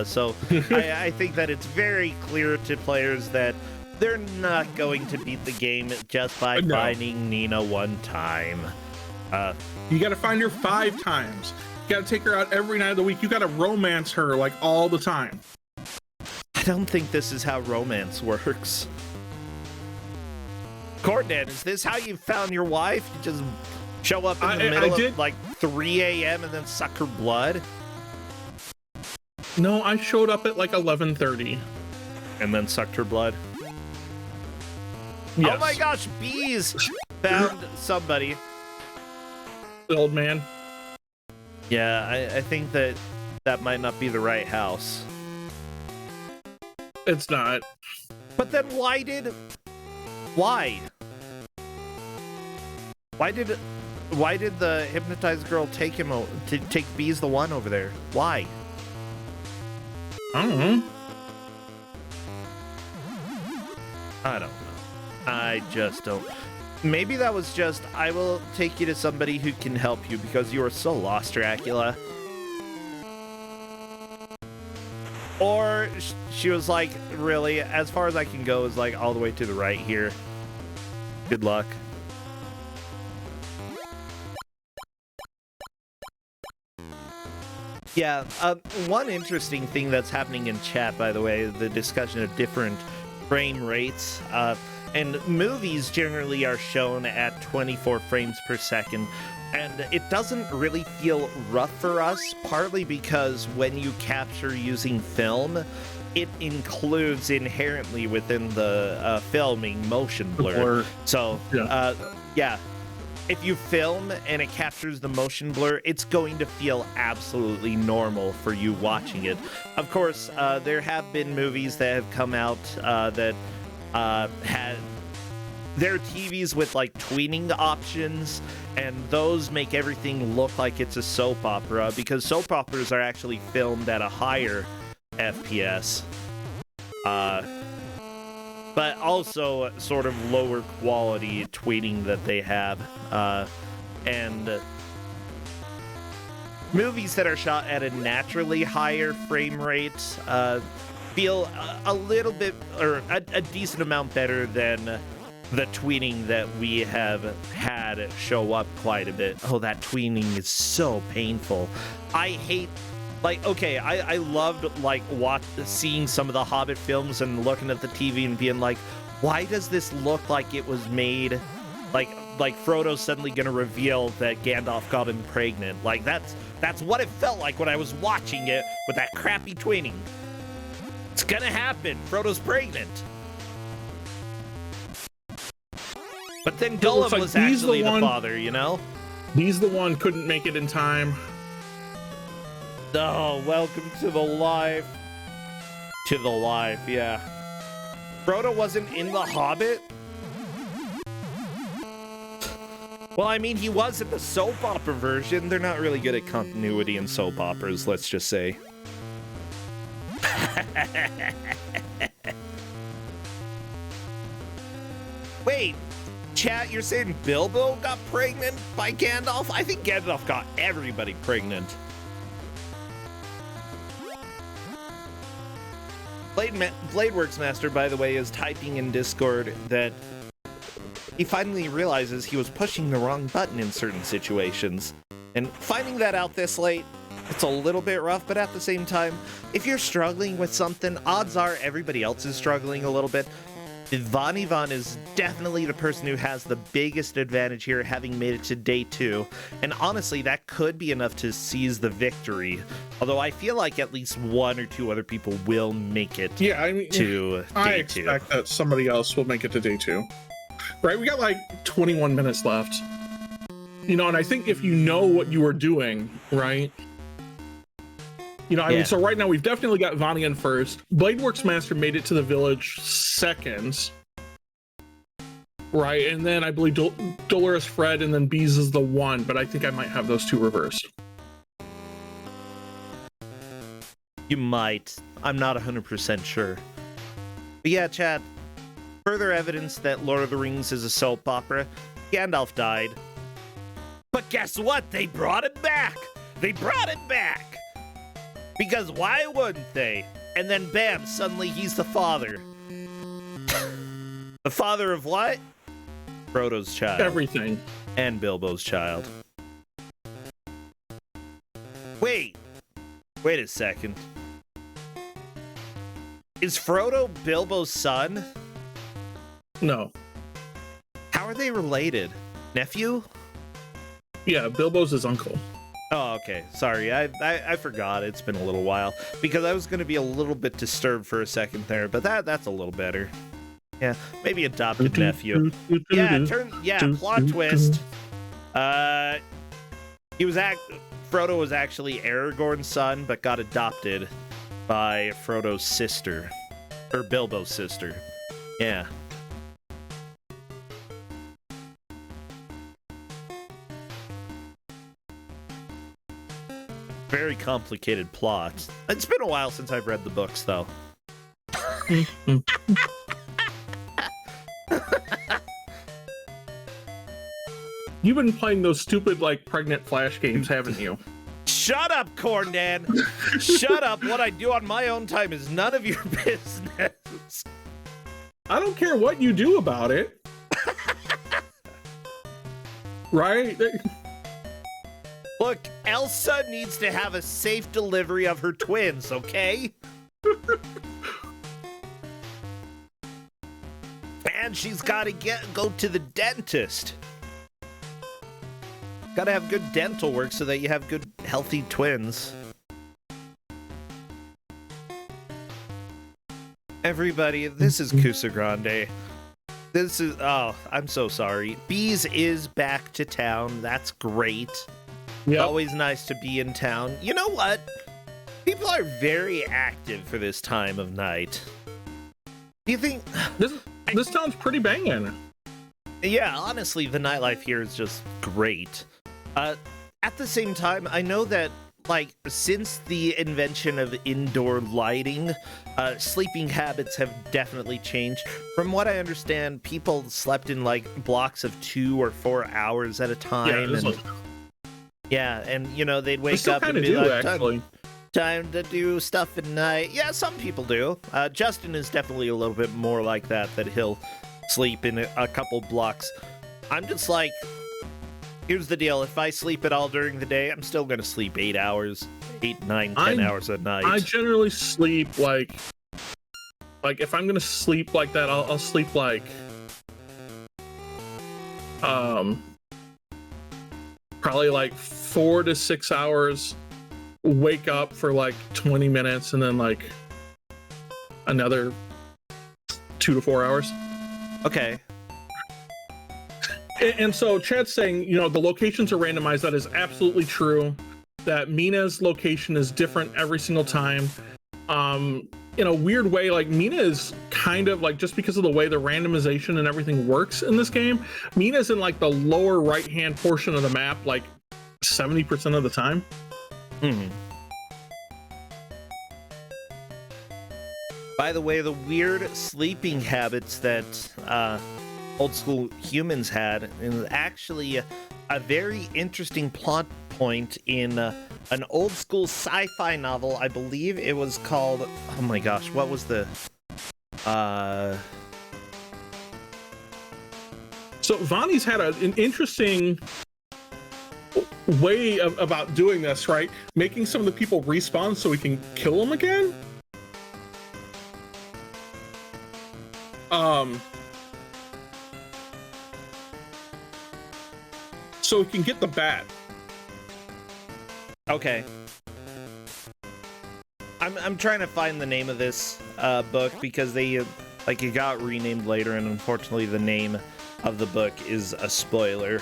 So I think that it's very clear to players that they're not going to beat the game just by No. finding Nina one time. You got to find her 5 times. You got to take her out every night of the week. You got to romance her like all the time. I don't think this is how romance works. Cordan, is this how you found your wife? You just show up in the middle of like 3 a.m. and then suck her blood? No, I showed up at like 11:30. And then sucked her blood? Yes. Oh my gosh, bees found somebody. The old man. Yeah, I think that might not be the right house. It's not. But then why did the hypnotized girl take him to take Bees the one over there? Why? I don't know. I don't know. I just don't. Maybe that was just, I will take you to somebody who can help you because you are so lost, Dracula. Or she was like, really, as far as I can go is like all the way to the right here. Good luck. Yeah, one interesting thing that's happening in chat, by the way, the discussion of different frame rates. And movies generally are shown at 24 frames per second, and it doesn't really feel rough for us, partly because when you capture using film, it includes inherently within the filming motion blur. So, yeah. if you film and it captures the motion blur, it's going to feel absolutely normal for you watching it. Of course, there have been movies that have come out that had their TVs with like tweening options, and those make everything look like it's a soap opera, because soap operas are actually filmed at a higher FPS. But also sort of lower quality tweening that they have. And movies that are shot at a naturally higher frame rate feel a little bit, or a decent amount better than the tweening that we have had show up quite a bit. Oh, that tweening is so painful. I hate... Like, okay, I loved, like, seeing some of the Hobbit films and looking at the TV and being like, why does this look like it was made, like Frodo's suddenly gonna reveal that Gandalf got him pregnant. Like, that's what it felt like when I was watching it with that crappy tweening. It's gonna happen. Frodo's pregnant. But then Gollum like was actually the father, you know? He's the one couldn't make it in time. Oh, welcome to the life. To the life, yeah. Frodo wasn't in The Hobbit? Well, I mean, he was in the soap opera version. They're not really good at continuity in soap operas, let's just say. Wait, chat, you're saying Bilbo got pregnant by Gandalf? I think Gandalf got everybody pregnant. Bladeworks Master, by the way, is typing in Discord that he finally realizes he was pushing the wrong button in certain situations. And finding that out this late, it's a little bit rough, but at the same time, if you're struggling with something, odds are everybody else is struggling a little bit. Vaughn is definitely the person who has the biggest advantage here, having made it to day 2. And honestly, that could be enough to seize the victory. Although I feel like at least 1 or 2 other people will make it to day 2. I expect that somebody else will make it to day 2. Right? We got like 21 minutes left. You know, and I think if you know what you are doing, right? You know, I mean, so right now we've definitely got Vaughn first. Bladeworks Master made it to the village second. Right, and then I believe Dolores Fred and then Bees is the 1, but I think I might have those 2 reversed. You might. I'm not 100% sure. But yeah, chat, further evidence that Lord of the Rings is a soap opera. Gandalf died. But guess what? They brought it back! They brought it back! Because why wouldn't they? And then bam, suddenly he's the father. The father of what? Frodo's child. Everything. And Bilbo's child. Wait a second. Is Frodo Bilbo's son? No. How are they related? Nephew? Yeah, Bilbo's his uncle. Oh, okay. Sorry, I forgot. It's been a little while. Because I was going to be a little bit disturbed for a second there, but that's a little better. Yeah, maybe adopted nephew. Yeah, plot twist. Frodo was actually Aragorn's son, but got adopted by Frodo's sister. Or Bilbo's sister. Yeah. Very complicated plot. It's been a while since I've read the books, though. You've been playing those stupid, like, pregnant Flash games, haven't you? Shut up, Corndan! Shut up! What I do on my own time is none of your business. I don't care what you do about it. Right? Look, Elsa needs to have a safe delivery of her twins, okay? And she's got to go to the dentist. Got to have good dental work so that you have good, healthy twins. Everybody, this is Kusog7ande. This is, oh, I'm so sorry. Bees is back to town. That's great. Yep. Always nice to be in town. You know what? People are very active for this time of night. Do you think... This town's pretty banging. Yeah, honestly, the nightlife here is just great. At the same time, I know that, like, since the invention of indoor lighting, sleeping habits have definitely changed. From what I understand, people slept in, like, blocks of 2 or 4 hours at a time. And you know, they'd wake up and be like, time to do stuff at night. Yeah, some people do. Justin is definitely a little bit more like that he'll sleep in a couple blocks. I'm just like, here's the deal. If I sleep at all during the day, I'm still going to sleep 8 hours, 8, 9, 10 hours a night. I generally sleep like if I'm going to sleep like that, I'll sleep like, probably like 4 to 6 hours, wake up for like 20 minutes, and then like another 2 to 4 hours. Okay. And so Chad's saying, you know, the locations are randomized. That is absolutely true. That Mina's location is different every single time. In a weird way, like Mina is kind of like, just because of the way the randomization and everything works in this game, Mina's in like the lower right-hand portion of the map, like 70% of the time. By the way, the weird sleeping habits that old school humans had is actually a very interesting plot point in an old school sci-fi novel. I believe it was called, oh my gosh, what was the So Vonnie's had an interesting way about doing this, right? Making some of the people respawn so we can kill them again. So we can get the bat. Okay. I'm trying to find the name of this book because they like, it got renamed later, and unfortunately the name of the book is a spoiler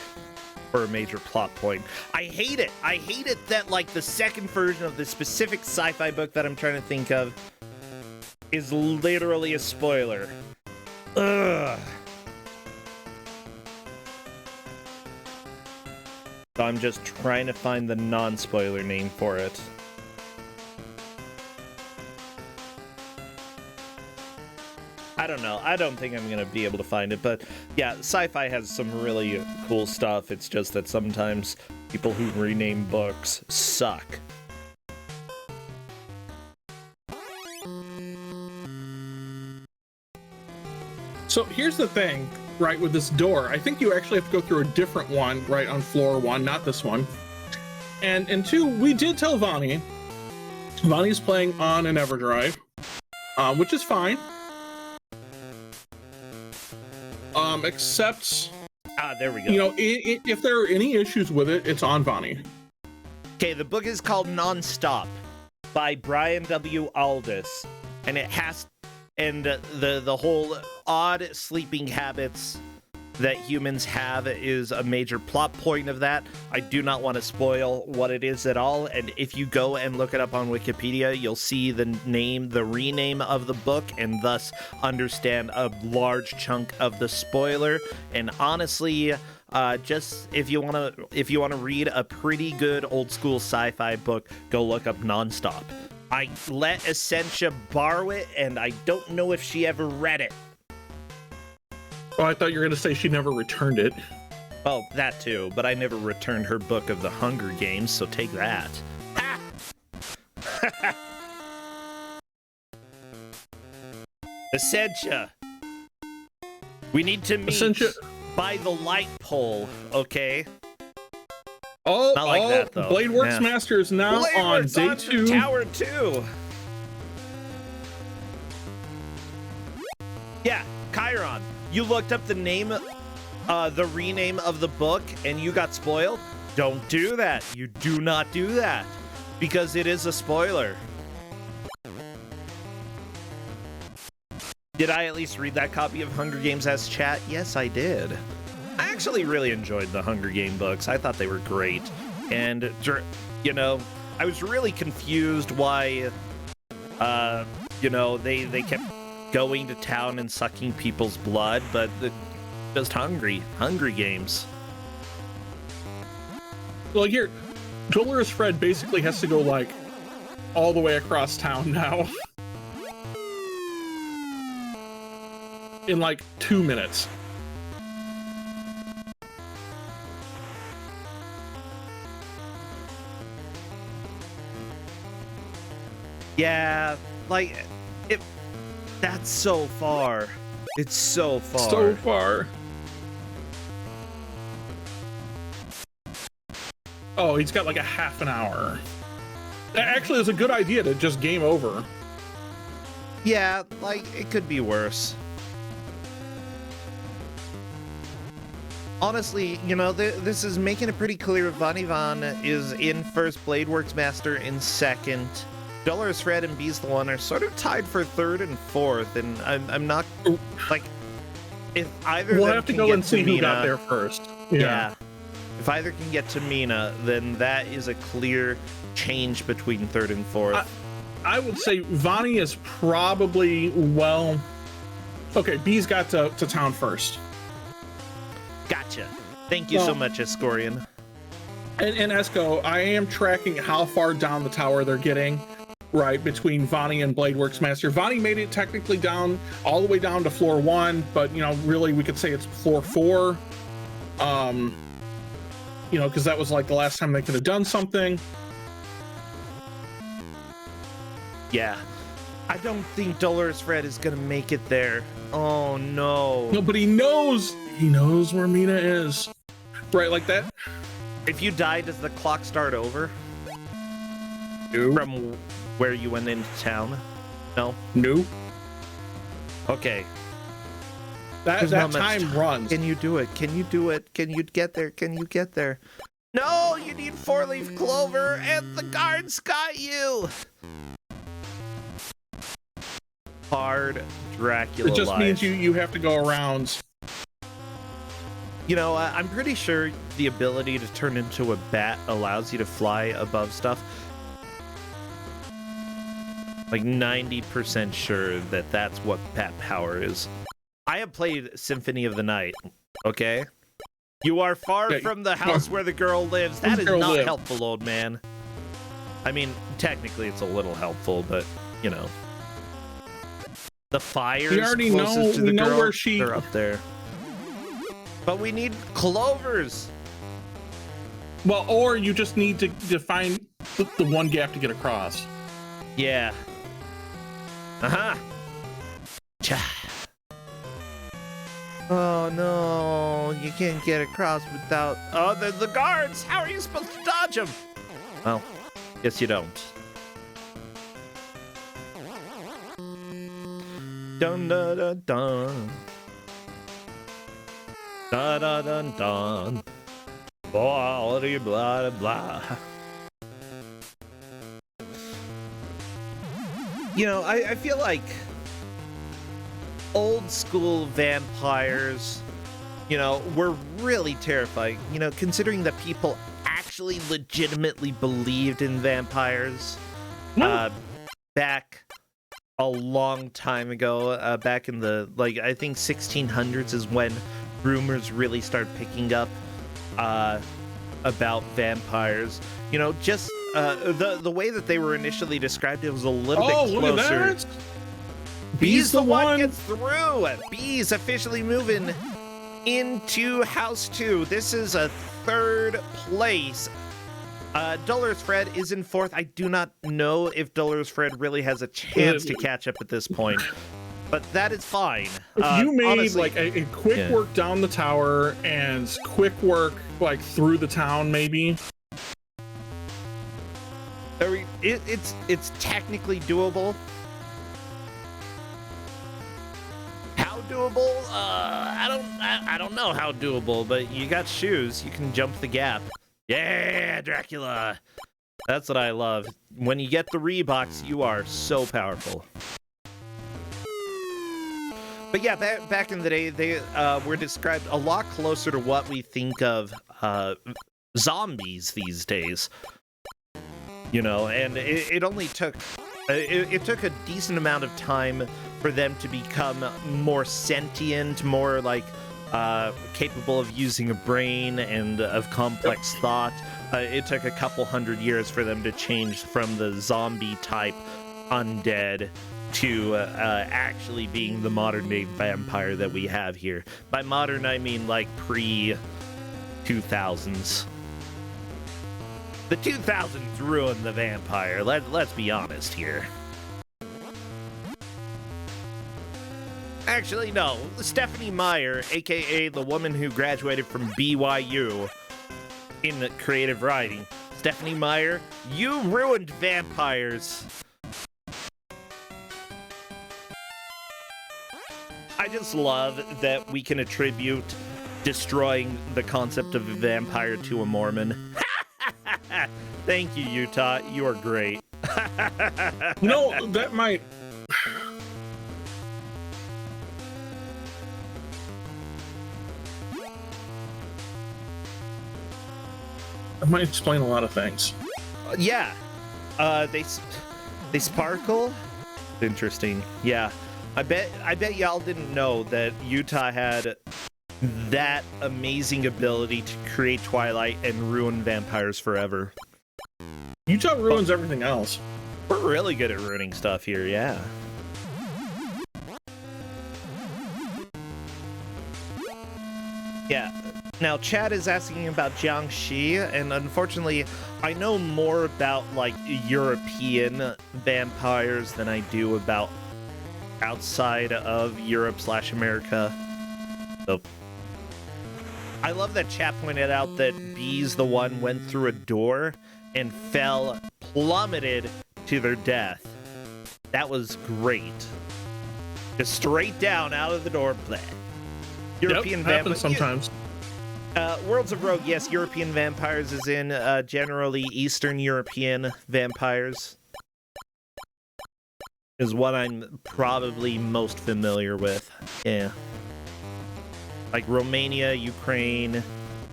for a major plot point. I hate it. I hate it that like the second version of the specific sci-fi book that I'm trying to think of is literally a spoiler. Ugh. So I'm just trying to find the non-spoiler name for it. I don't know. I don't think I'm going to be able to find it, but yeah, sci-fi has some really cool stuff. It's just that sometimes people who rename books suck. So here's the thing, right, with this door. I think you actually have to go through a different one, right, on floor 1, not this one. And 2, we did tell Vonnie. Vonnie's playing on an EverDrive, which is fine. Except, there we go. You know, if there are any issues with it, it's on Vonnie. Okay, the book is called Non-Stop by Brian W. Aldiss, and it has, and the whole odd sleeping habits that humans have is a major plot point of that. I do not want to spoil what it is at all, and if you go and look it up on Wikipedia, you'll see the rename of the book, and thus understand a large chunk of the spoiler. And honestly, just if you want to read a pretty good old school sci-fi book, go look up Non-Stop. I let Essentia borrow it, and I don't know if she ever read it. Oh, I thought you were going to say she never returned it. Well, that too, but I never returned her book of the Hunger Games, so take that. Ha! Essentia, we need to meet by the light pole, okay? Oh, not like that, though. Blade Works Master is now on day 2. Tower 2. Yeah, Chiron. You looked up the name, the rename of the book, and you got spoiled? Don't do that. You do not do that, because it is a spoiler. Did I at least read that copy of Hunger Games as chat? Yes, I did. I actually really enjoyed the Hunger Game books. I thought they were great. And, you know, I was really confused why, you know, they kept going to town and sucking people's blood, but just Hungry Games. Well, here, Dolores Fred basically has to go, like, all the way across town now. In, like, 2 minutes. Yeah, like, that's so far. It's so far. So far. Oh, he's got like a half an hour. Actually, it's a good idea to just game over. Yeah, like, it could be worse. Honestly, you know, this is making it pretty clear Vanivan is in first, Bladeworks Master in second. Dolores Fred and Bees the One are sort of tied for third and fourth, and I'm not, like, if either we'll of them have to can go get and see to who Mina, got there first. Yeah. If either can get to Mina, then that is a clear change between third and fourth. I would say Vani is probably, well, okay, Bees got to town first. Gotcha. Thank you so much, Escorian. And Esco, I am tracking how far down the tower they're getting, right, between Vani and Bladeworks Master. Vani made it technically down, all the way down to floor 1, but, you know, really we could say it's floor 4. You know, because that was like the last time they could have done something. Yeah. I don't think Dolores Fred is gonna make it there. Oh no. No, but he knows where Mina is. Right, like that. If you die, does the clock start over? No. From where you went into town? No? No. Okay. That time runs. Can you do it? Can you do it? Can you get there? Can you get there? No, you need 4-leaf clover, and the guards got you. Hard Dracula. It just life. means you have to go around. You know, I'm pretty sure the ability to turn into a bat allows you to fly above stuff. Like 90% sure that that's what bat power is. I have played Symphony of the Night, okay? You are far from the house where the girl lives. That is not helpful, old man. I mean, technically it's a little helpful, but, you know. The fires closest to the girl, where they're up there. But we need clovers. Well, or you just need to find the one gap to get across. Yeah. Uh-huh. Oh no, you can't get across without... Oh, there's the guards! How are you supposed to dodge them? Well, guess you don't. Dun dun dun dun. Dun dun dun dun. Blah blah blah blah. You know, I feel like old school vampires, you know, were really terrifying. You know, considering that people actually legitimately believed in vampires back a long time ago, back in the, like, I think 1600s is when rumors really started picking up about vampires. You know, just the way that they were initially described, it was a little bit closer. Look at that. Bees the one gets through. Bees officially moving into House 2. This is a third place. Dolores Fred is in fourth. I do not know if Dolores Fred really has a chance to catch up at this point, but that is fine. If you made honestly, like a quick work down the tower and quick work like through the town, maybe. It's technically doable. How doable? I don't know how doable, but you got shoes. You can jump the gap. Yeah, Dracula. That's what I love. When you get the Reeboks, you are so powerful. But yeah, back in the day, they were described a lot closer to what we think of zombies these days. You know, and it only took it took a decent amount of time for them to become more sentient, more like capable of using a brain and of complex thought. It took a couple hundred years for them to change from the zombie type undead to actually being the modern day vampire that we have here. By modern, I mean like pre-2000s. The 2000s ruined the vampire. Let's be honest here. Actually, no. Stephanie Meyer, aka the woman who graduated from BYU in creative writing. Stephanie Meyer, you ruined vampires. I just love that we can attribute destroying the concept of a vampire to a Mormon. Thank you, Utah. You are great. No, that might... That might explain a lot of things. Yeah. They sparkle? Interesting. Yeah. I bet y'all didn't know that Utah had that amazing ability to create Twilight and ruin vampires forever. Utah ruins everything else. We're really good at ruining stuff here, yeah. Yeah. Now, Chad is asking about Jiangxi, and unfortunately, I know more about, like, European vampires than I do about outside of Europe/America. So, I love that Chad pointed out that B's the one went through a door and plummeted to their death. That was great. Just straight down out of the door. Bleh. European happens sometimes. Worlds of Rogue, yes, European vampires is in generally Eastern European vampires is what I'm probably most familiar with. Yeah. Like Romania, Ukraine,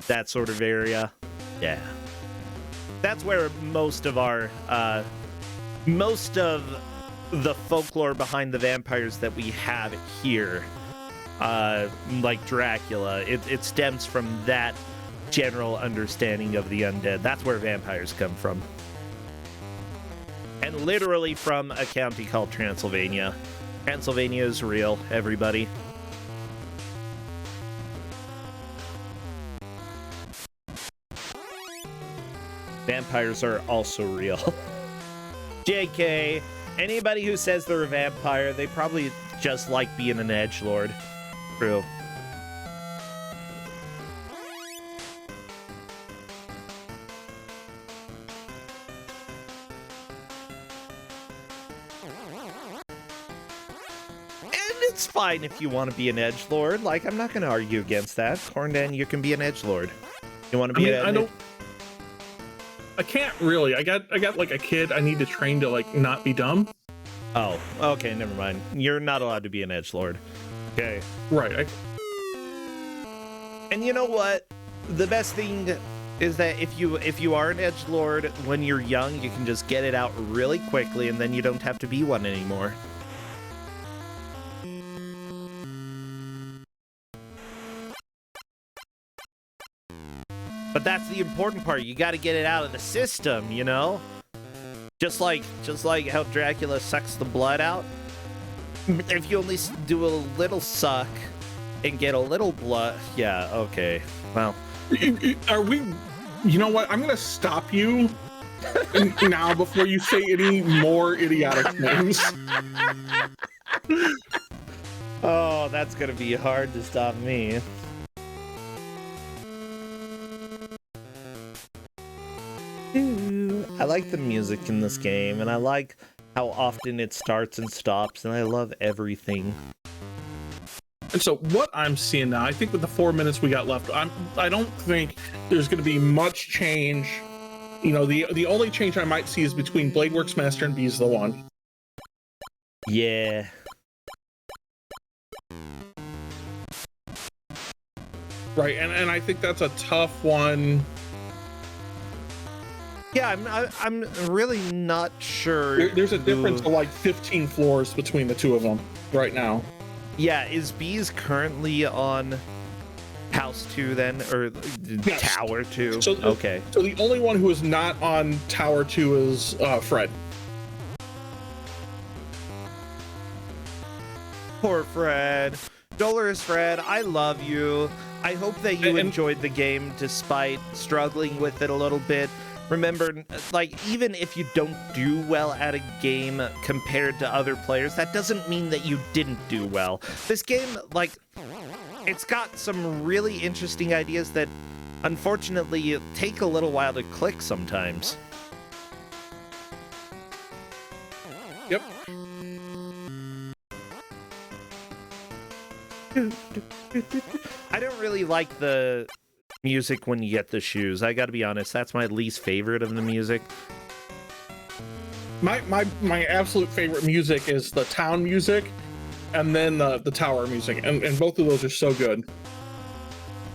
that sort of area. Yeah. That's where most of the folklore behind the vampires that we have here, like Dracula, it stems from that general understanding of the undead. That's where vampires come from. And literally from a county called Transylvania. Transylvania is real, everybody. Vampires are also real. JK, anybody who says they're a vampire, they probably just like being an edgelord. True. And it's fine if you want to be an edgelord. Like, I'm not going to argue against that. Corndan, you can be an edgelord. You want to be I can't really. I got like a kid I need to train to like not be dumb. Oh, okay, never mind. You're not allowed to be an edgelord. Okay. Right. And you know what? The best thing is that if you are an edgelord when you're young, you can just get it out really quickly, and then you don't have to be one anymore. But that's the important part. You got to get it out of the system, you know? Just like how Dracula sucks the blood out. If you only do a little suck and get a little blood, yeah, okay. Well, are we? You know what? I'm gonna stop you now before you say any more idiotic names. Oh, that's gonna be hard to stop me. I like the music in this game, and I like how often it starts and stops, and I love everything. And so what I'm seeing now, I think with the 4 minutes we got left, I don't think there's going to be much change. You know, the only change I might see is between Bladeworks Master and B's the One. Yeah. right? And I think that's a tough one. Yeah, I'm really not sure. There's a difference of like 15 floors between the two of them right now. Yeah, is Bees currently on House 2 then, or Yes. Tower 2? So, okay. So the only one who is not on Tower 2 is Fred. Poor Fred. Dolorous Fred, I love you. I hope that you enjoyed the game despite struggling with it a little bit. Remember, like, even if you don't do well at a game compared to other players, that doesn't mean that you didn't do well. This game, like, it's got some really interesting ideas that, unfortunately, take a little while to click sometimes. Yep. I don't really like the music when you get the shoes. I gotta be honest, that's my least favorite of the music. My absolute favorite music is the town music, and then the tower music, and both of those are so good.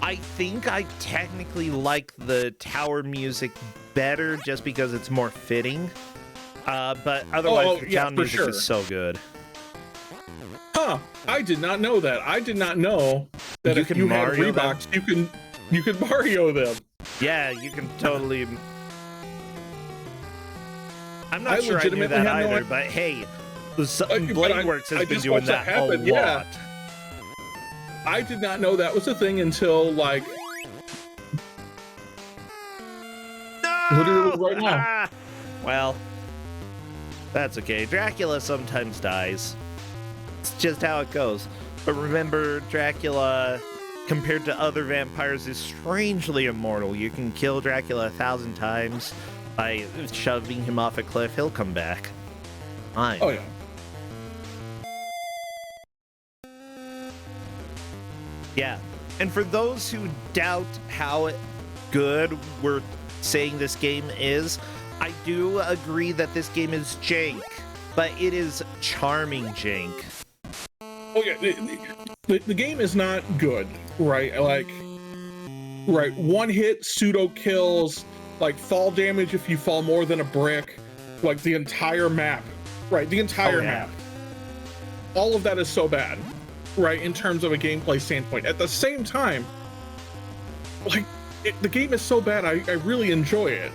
I think I technically like the tower music better just because it's more fitting. But otherwise, the town music is so good. Huh, I did not know that. I did not know that if you had Reeboks, you could Mario them. Yeah, you can totally. I'm not sure I knew that either, but hey, Bladeworks has been doing that a lot. Yeah. I did not know that was a thing until, like, literally right now. Well, that's okay. Dracula sometimes dies. It's just how it goes. But remember, Dracula, compared to other vampires, is strangely immortal. You can kill Dracula 1,000 times by shoving him off a cliff. He'll come back. Fine. Oh, yeah. Yeah. And for those who doubt how good we're saying this game is, I do agree that this game is jank, but it is charming jank. Oh yeah, the game is not good, right? Like, right, one hit pseudo kills, like fall damage if you fall more than a brick, like the entire map, right? The entire map. All of that is so bad, right? In terms of a gameplay standpoint. At the same time, like, the game is so bad, I really enjoy it.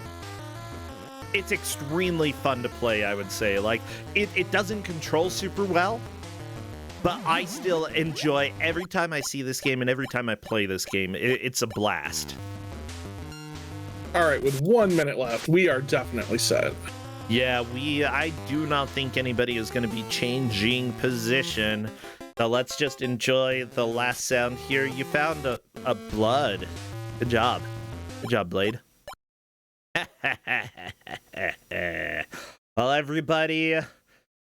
It's extremely fun to play, I would say. Like, it doesn't control super well, but I still enjoy every time I see this game and every time I play this game. It's a blast. All right, with 1 minute left, we are definitely set. Yeah, I do not think anybody is going to be changing position. So let's just enjoy the last sound here. You found a blood. Good job. Good job, Blade. Well, everybody,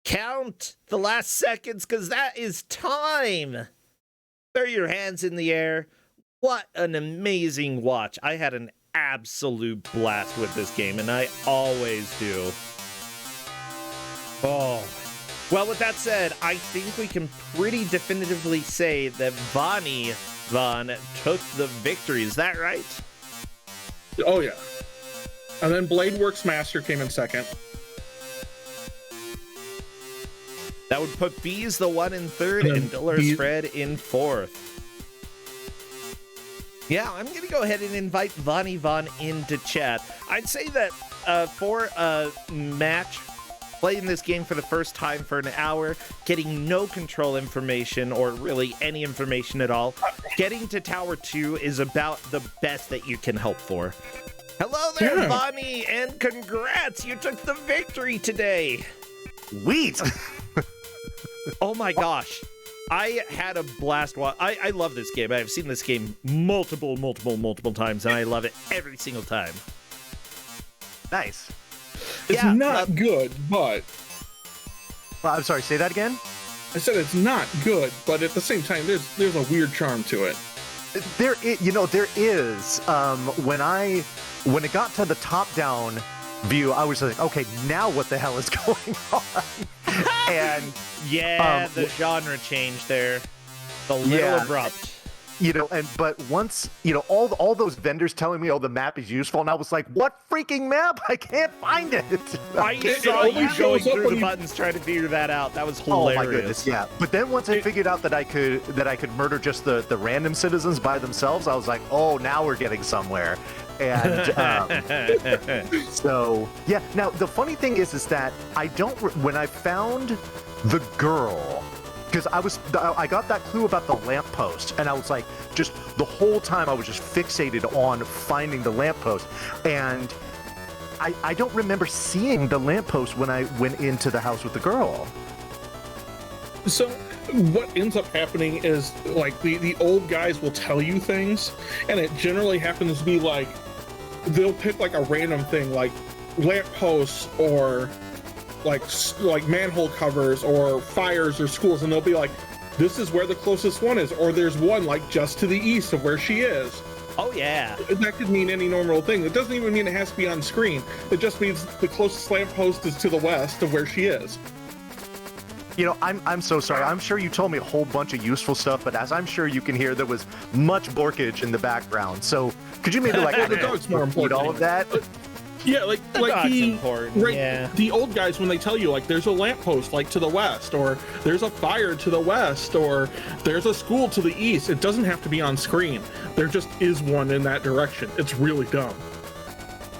count the last seconds, because that is time. Throw your hands in the air. What an amazing watch. I had an absolute blast with this game, and I always do. Oh. Well, with that said, I think we can pretty definitively say that Von took the victory. Is that right? Oh, yeah. And then Bladeworks Master came in second. That would put Bees the 1 in third and Dolorous Fred in fourth. Yeah, I'm going to go ahead and invite Von into chat. I'd say that for a match, playing this game for the first time for an hour, getting no control information or really any information at all, getting to Tower 2 is about the best that you can hope for. Hello there, Bonnie, and congrats! You took the victory today! Sweet! Oh my gosh. I had a blast. I love this game. I've seen this game multiple times, and I love it every single time. Nice. It's not good, but... Well, I'm sorry, say that again? I said it's not good, but at the same time, there's a weird charm to it. There is. When it got to the top-down view, I was like, okay, now what the hell is going on? And yeah, the genre change there. A little abrupt. but once, all those vendors telling me, oh, the map is useful, and I was like, what freaking map? I can't find it. I saw you going through the buttons trying to figure that out. That was hilarious. Oh my goodness, yeah. But then once I figured out that I could murder just the random citizens by themselves, I was like, oh, now we're getting somewhere. And so yeah. Now the funny thing is that when I found the girl, because I got that clue about the lamppost, and I was like, just the whole time I was just fixated on finding the lamppost, and I don't remember seeing the lamppost when I went into the house with the girl. So what ends up happening is like the old guys will tell you things, and it generally happens to be like they'll pick like a random thing like lampposts or like manhole covers or fires or schools, and they'll be like, this is where the closest one is, or there's one like just to the east of where she is. Oh yeah. That could mean any normal thing. It doesn't even mean it has to be on screen. It just means the closest lamppost is to the west of where she is. I'm so sorry. I'm sure you told me a whole bunch of useful stuff, but as I'm sure you can hear, there was much borkage in the background. So could you maybe the dog's more important. All of that? Yeah, like important. Right, yeah. The old guys, when they tell you like there's a lamppost like to the west, or there's a fire to the west, or there's a school to the east, it doesn't have to be on screen. There just is one in that direction. It's really dumb.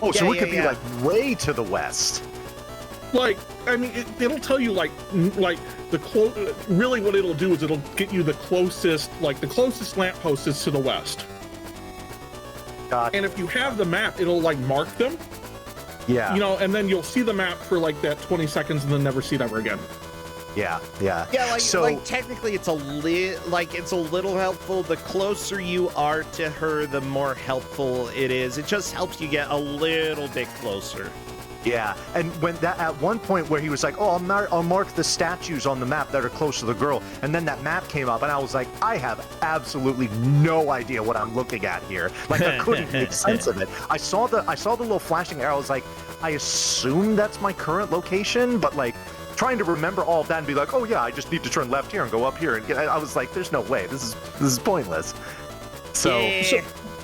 Oh, so it could be like way to the west. Like, I mean, it'll tell you like the really what it'll do is it'll get you the closest lamppost is to the west. Gotcha. And if you have the map, it'll like mark them. Yeah. And then you'll see the map for like that 20 seconds and then never see it ever again. Yeah. Like technically it's a little helpful. The closer you are to her, the more helpful it is. It just helps you get a little bit closer. Yeah, and when at one point where he was like, oh, I'll mark the statues on the map that are close to the girl, and then that map came up, and I was like, I have absolutely no idea what I'm looking at here. Like, I couldn't make sense of it. I saw the little flashing arrow. I was like, I assume that's my current location, but like trying to remember all of that and be like, oh yeah, I just need to turn left here and go up here, and I was like, there's no way. This is pointless. So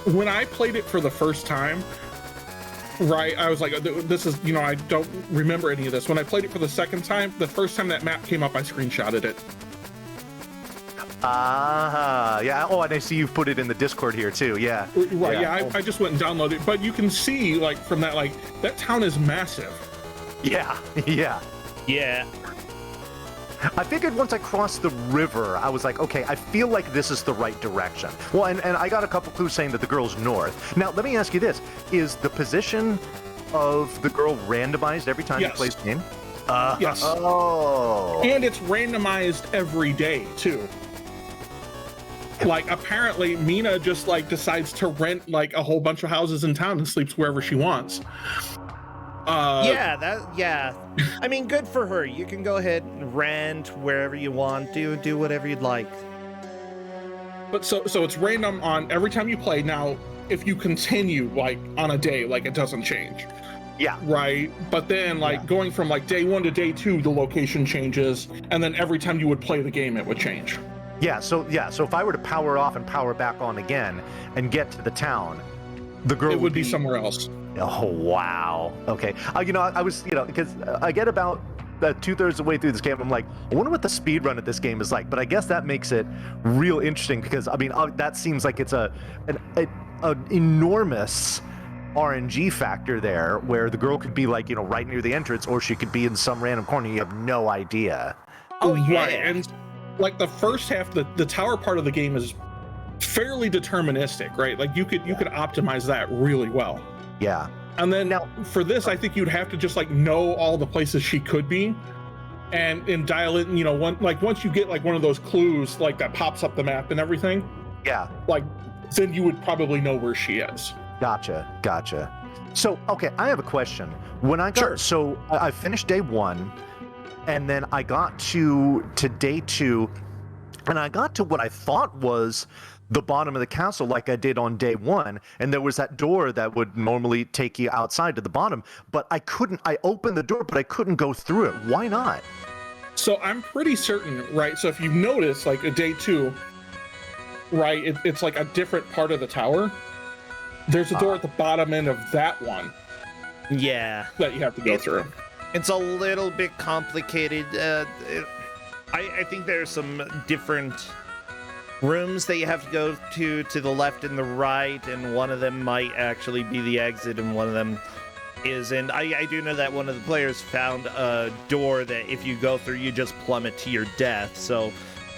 when I played it for the first time. Right, I was like, this is, I don't remember any of this. When I played it for the second time, the first time that map came up, I screenshotted it. Yeah. Oh, and I see you've put it in the Discord here too. Yeah. Right. Yeah. I just went and downloaded it, but you can see like from that, like that town is massive. Yeah. Yeah. I figured once I crossed the river, I was like, okay, I feel like this is the right direction. Well, and I got a couple clues saying that the girl's north. Now, let me ask you this. Is the position of the girl randomized every time you play the game? Yes. Oh. And it's randomized every day, too. Like, apparently, Mina just, like, decides to rent, like, a whole bunch of houses in town and sleeps wherever she wants. Yeah. I mean, good for her. You can go ahead and rent wherever you want. Do whatever you'd like. But so it's random on every time you play. Now, if you continue like on a day, like it doesn't change. Yeah. Right. But then like going from like day 1 to day 2, the location changes, and then every time you would play the game, it would change. Yeah. So if I were to power off and power back on again and get to the town, the girl would be somewhere else. Oh, wow. Okay. I was, because I get about 2/3 of the way through this game, I'm like, I wonder what the speed run of this game is like. But I guess that makes it real interesting because, I mean, that seems like it's an enormous RNG factor there where the girl could be like, right near the entrance, or she could be in some random corner. You have no idea. Oh, yeah. Right. And like the first half, the tower part of the game is fairly deterministic, right? Like you could optimize that really well. Yeah. And then now for this, I think you'd have to just like know all the places she could be and dial it, once you get like one of those clues like that pops up the map and everything. Yeah. Like then you would probably know where she is. Gotcha. So, okay, I have a question. When I got, so I finished day 1 and then I got to day 2 and I got to what I thought was the bottom of the castle like I did on day 1, and there was that door that would normally take you outside to the bottom, but I opened the door, but I couldn't go through it. Why not? So I'm pretty certain, right? So if you notice, like a day 2, right? It's like a different part of the tower. There's a door at the bottom end of that one Yeah. that you have to go through. It's a little bit complicated. I think there's some different rooms that you have to go to the left and the right, and one of them might actually be the exit, and one of them isn't. I do know that one of the players found a door that if you go through, you just plummet to your death. So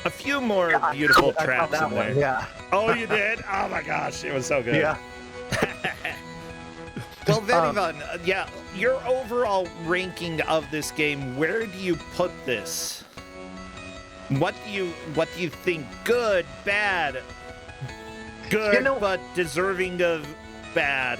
a few more beautiful traps in there. Yeah. Oh, you did? Oh my gosh, it was so good. Yeah. Well, very fun. Yeah, your overall ranking of this game, where do you put this? What do you think? Good, bad, good, but deserving of bad.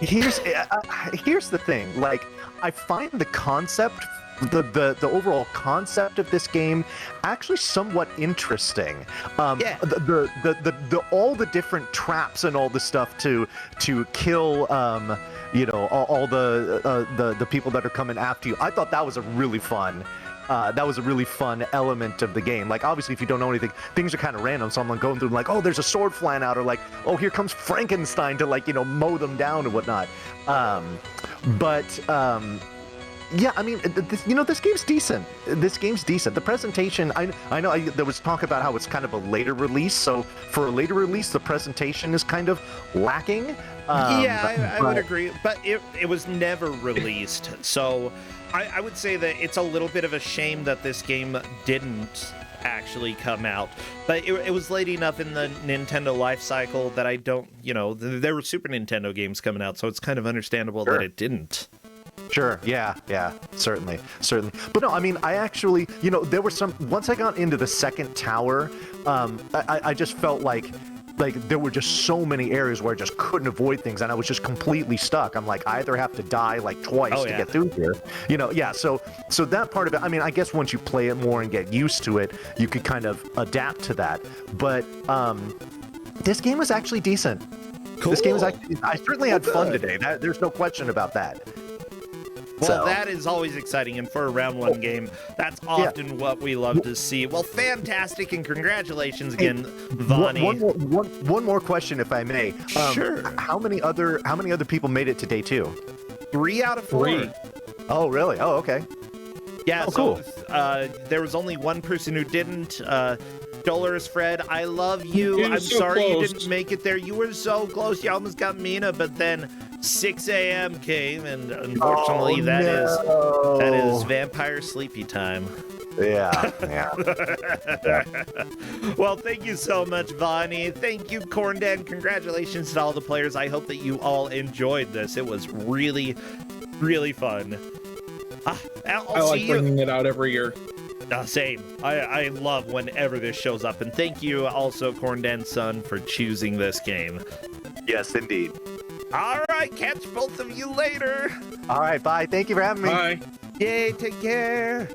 Here's the thing. Like, I find the concept, the overall concept of this game actually somewhat interesting. Yeah. The all the different traps and all the stuff to kill all the people that are coming after you. I thought that was a really fun. That was a really fun element of the game. Like, obviously, if you don't know anything, things are kind of random. So I'm like going through like, oh, there's a sword flying out, or like, oh, here comes Frankenstein to like, mow them down and whatnot. Yeah, I mean, this game's decent. This game's decent. The presentation, I know there was talk about how it's kind of a later release. So for a later release, the presentation is kind of lacking. I would agree. But it was never released. So I would say that it's a little bit of a shame that this game didn't actually come out. But it was late enough in the Nintendo life cycle that I don't, there were Super Nintendo games coming out. So it's kind of understandable that it didn't. Sure. Yeah. Certainly. But no, I mean, I actually, there were once I got into the second tower, I just felt like there were just so many areas where I just couldn't avoid things, and I was just completely stuck. I'm like, I either have to die like twice to get through here, Yeah. So that part of it, I mean, I guess once you play it more and get used to it, you could kind of adapt to that. But this game was actually decent. Cool. This game was actually, I certainly had fun today. There's no question about that. Well, that is always exciting, and for a round one game, that's often what we love to see. Well, fantastic, and congratulations again, Vani. One more question, if I may. Sure. How many other people made it to day 2? 3 out of 4. Oh, really? Oh, okay. Yeah. Cool. There was only one person who didn't. Dolores Fred, I love you. I'm so sorry close. You didn't make it there. You were so close. You almost got Mina, but then 6 a.m. came, and unfortunately, that is vampire sleepy time. Yeah. Well, thank you so much, Vani. Thank you, Corndan. Congratulations to all the players. I hope that you all enjoyed this. It was really, really fun. I like bringing it out every year. Same. I love whenever this shows up. And thank you also, Corndan's son, for choosing this game. Yes, indeed. All right, catch both of you later. All right, bye. Thank you for having me. Bye. Yay, take care.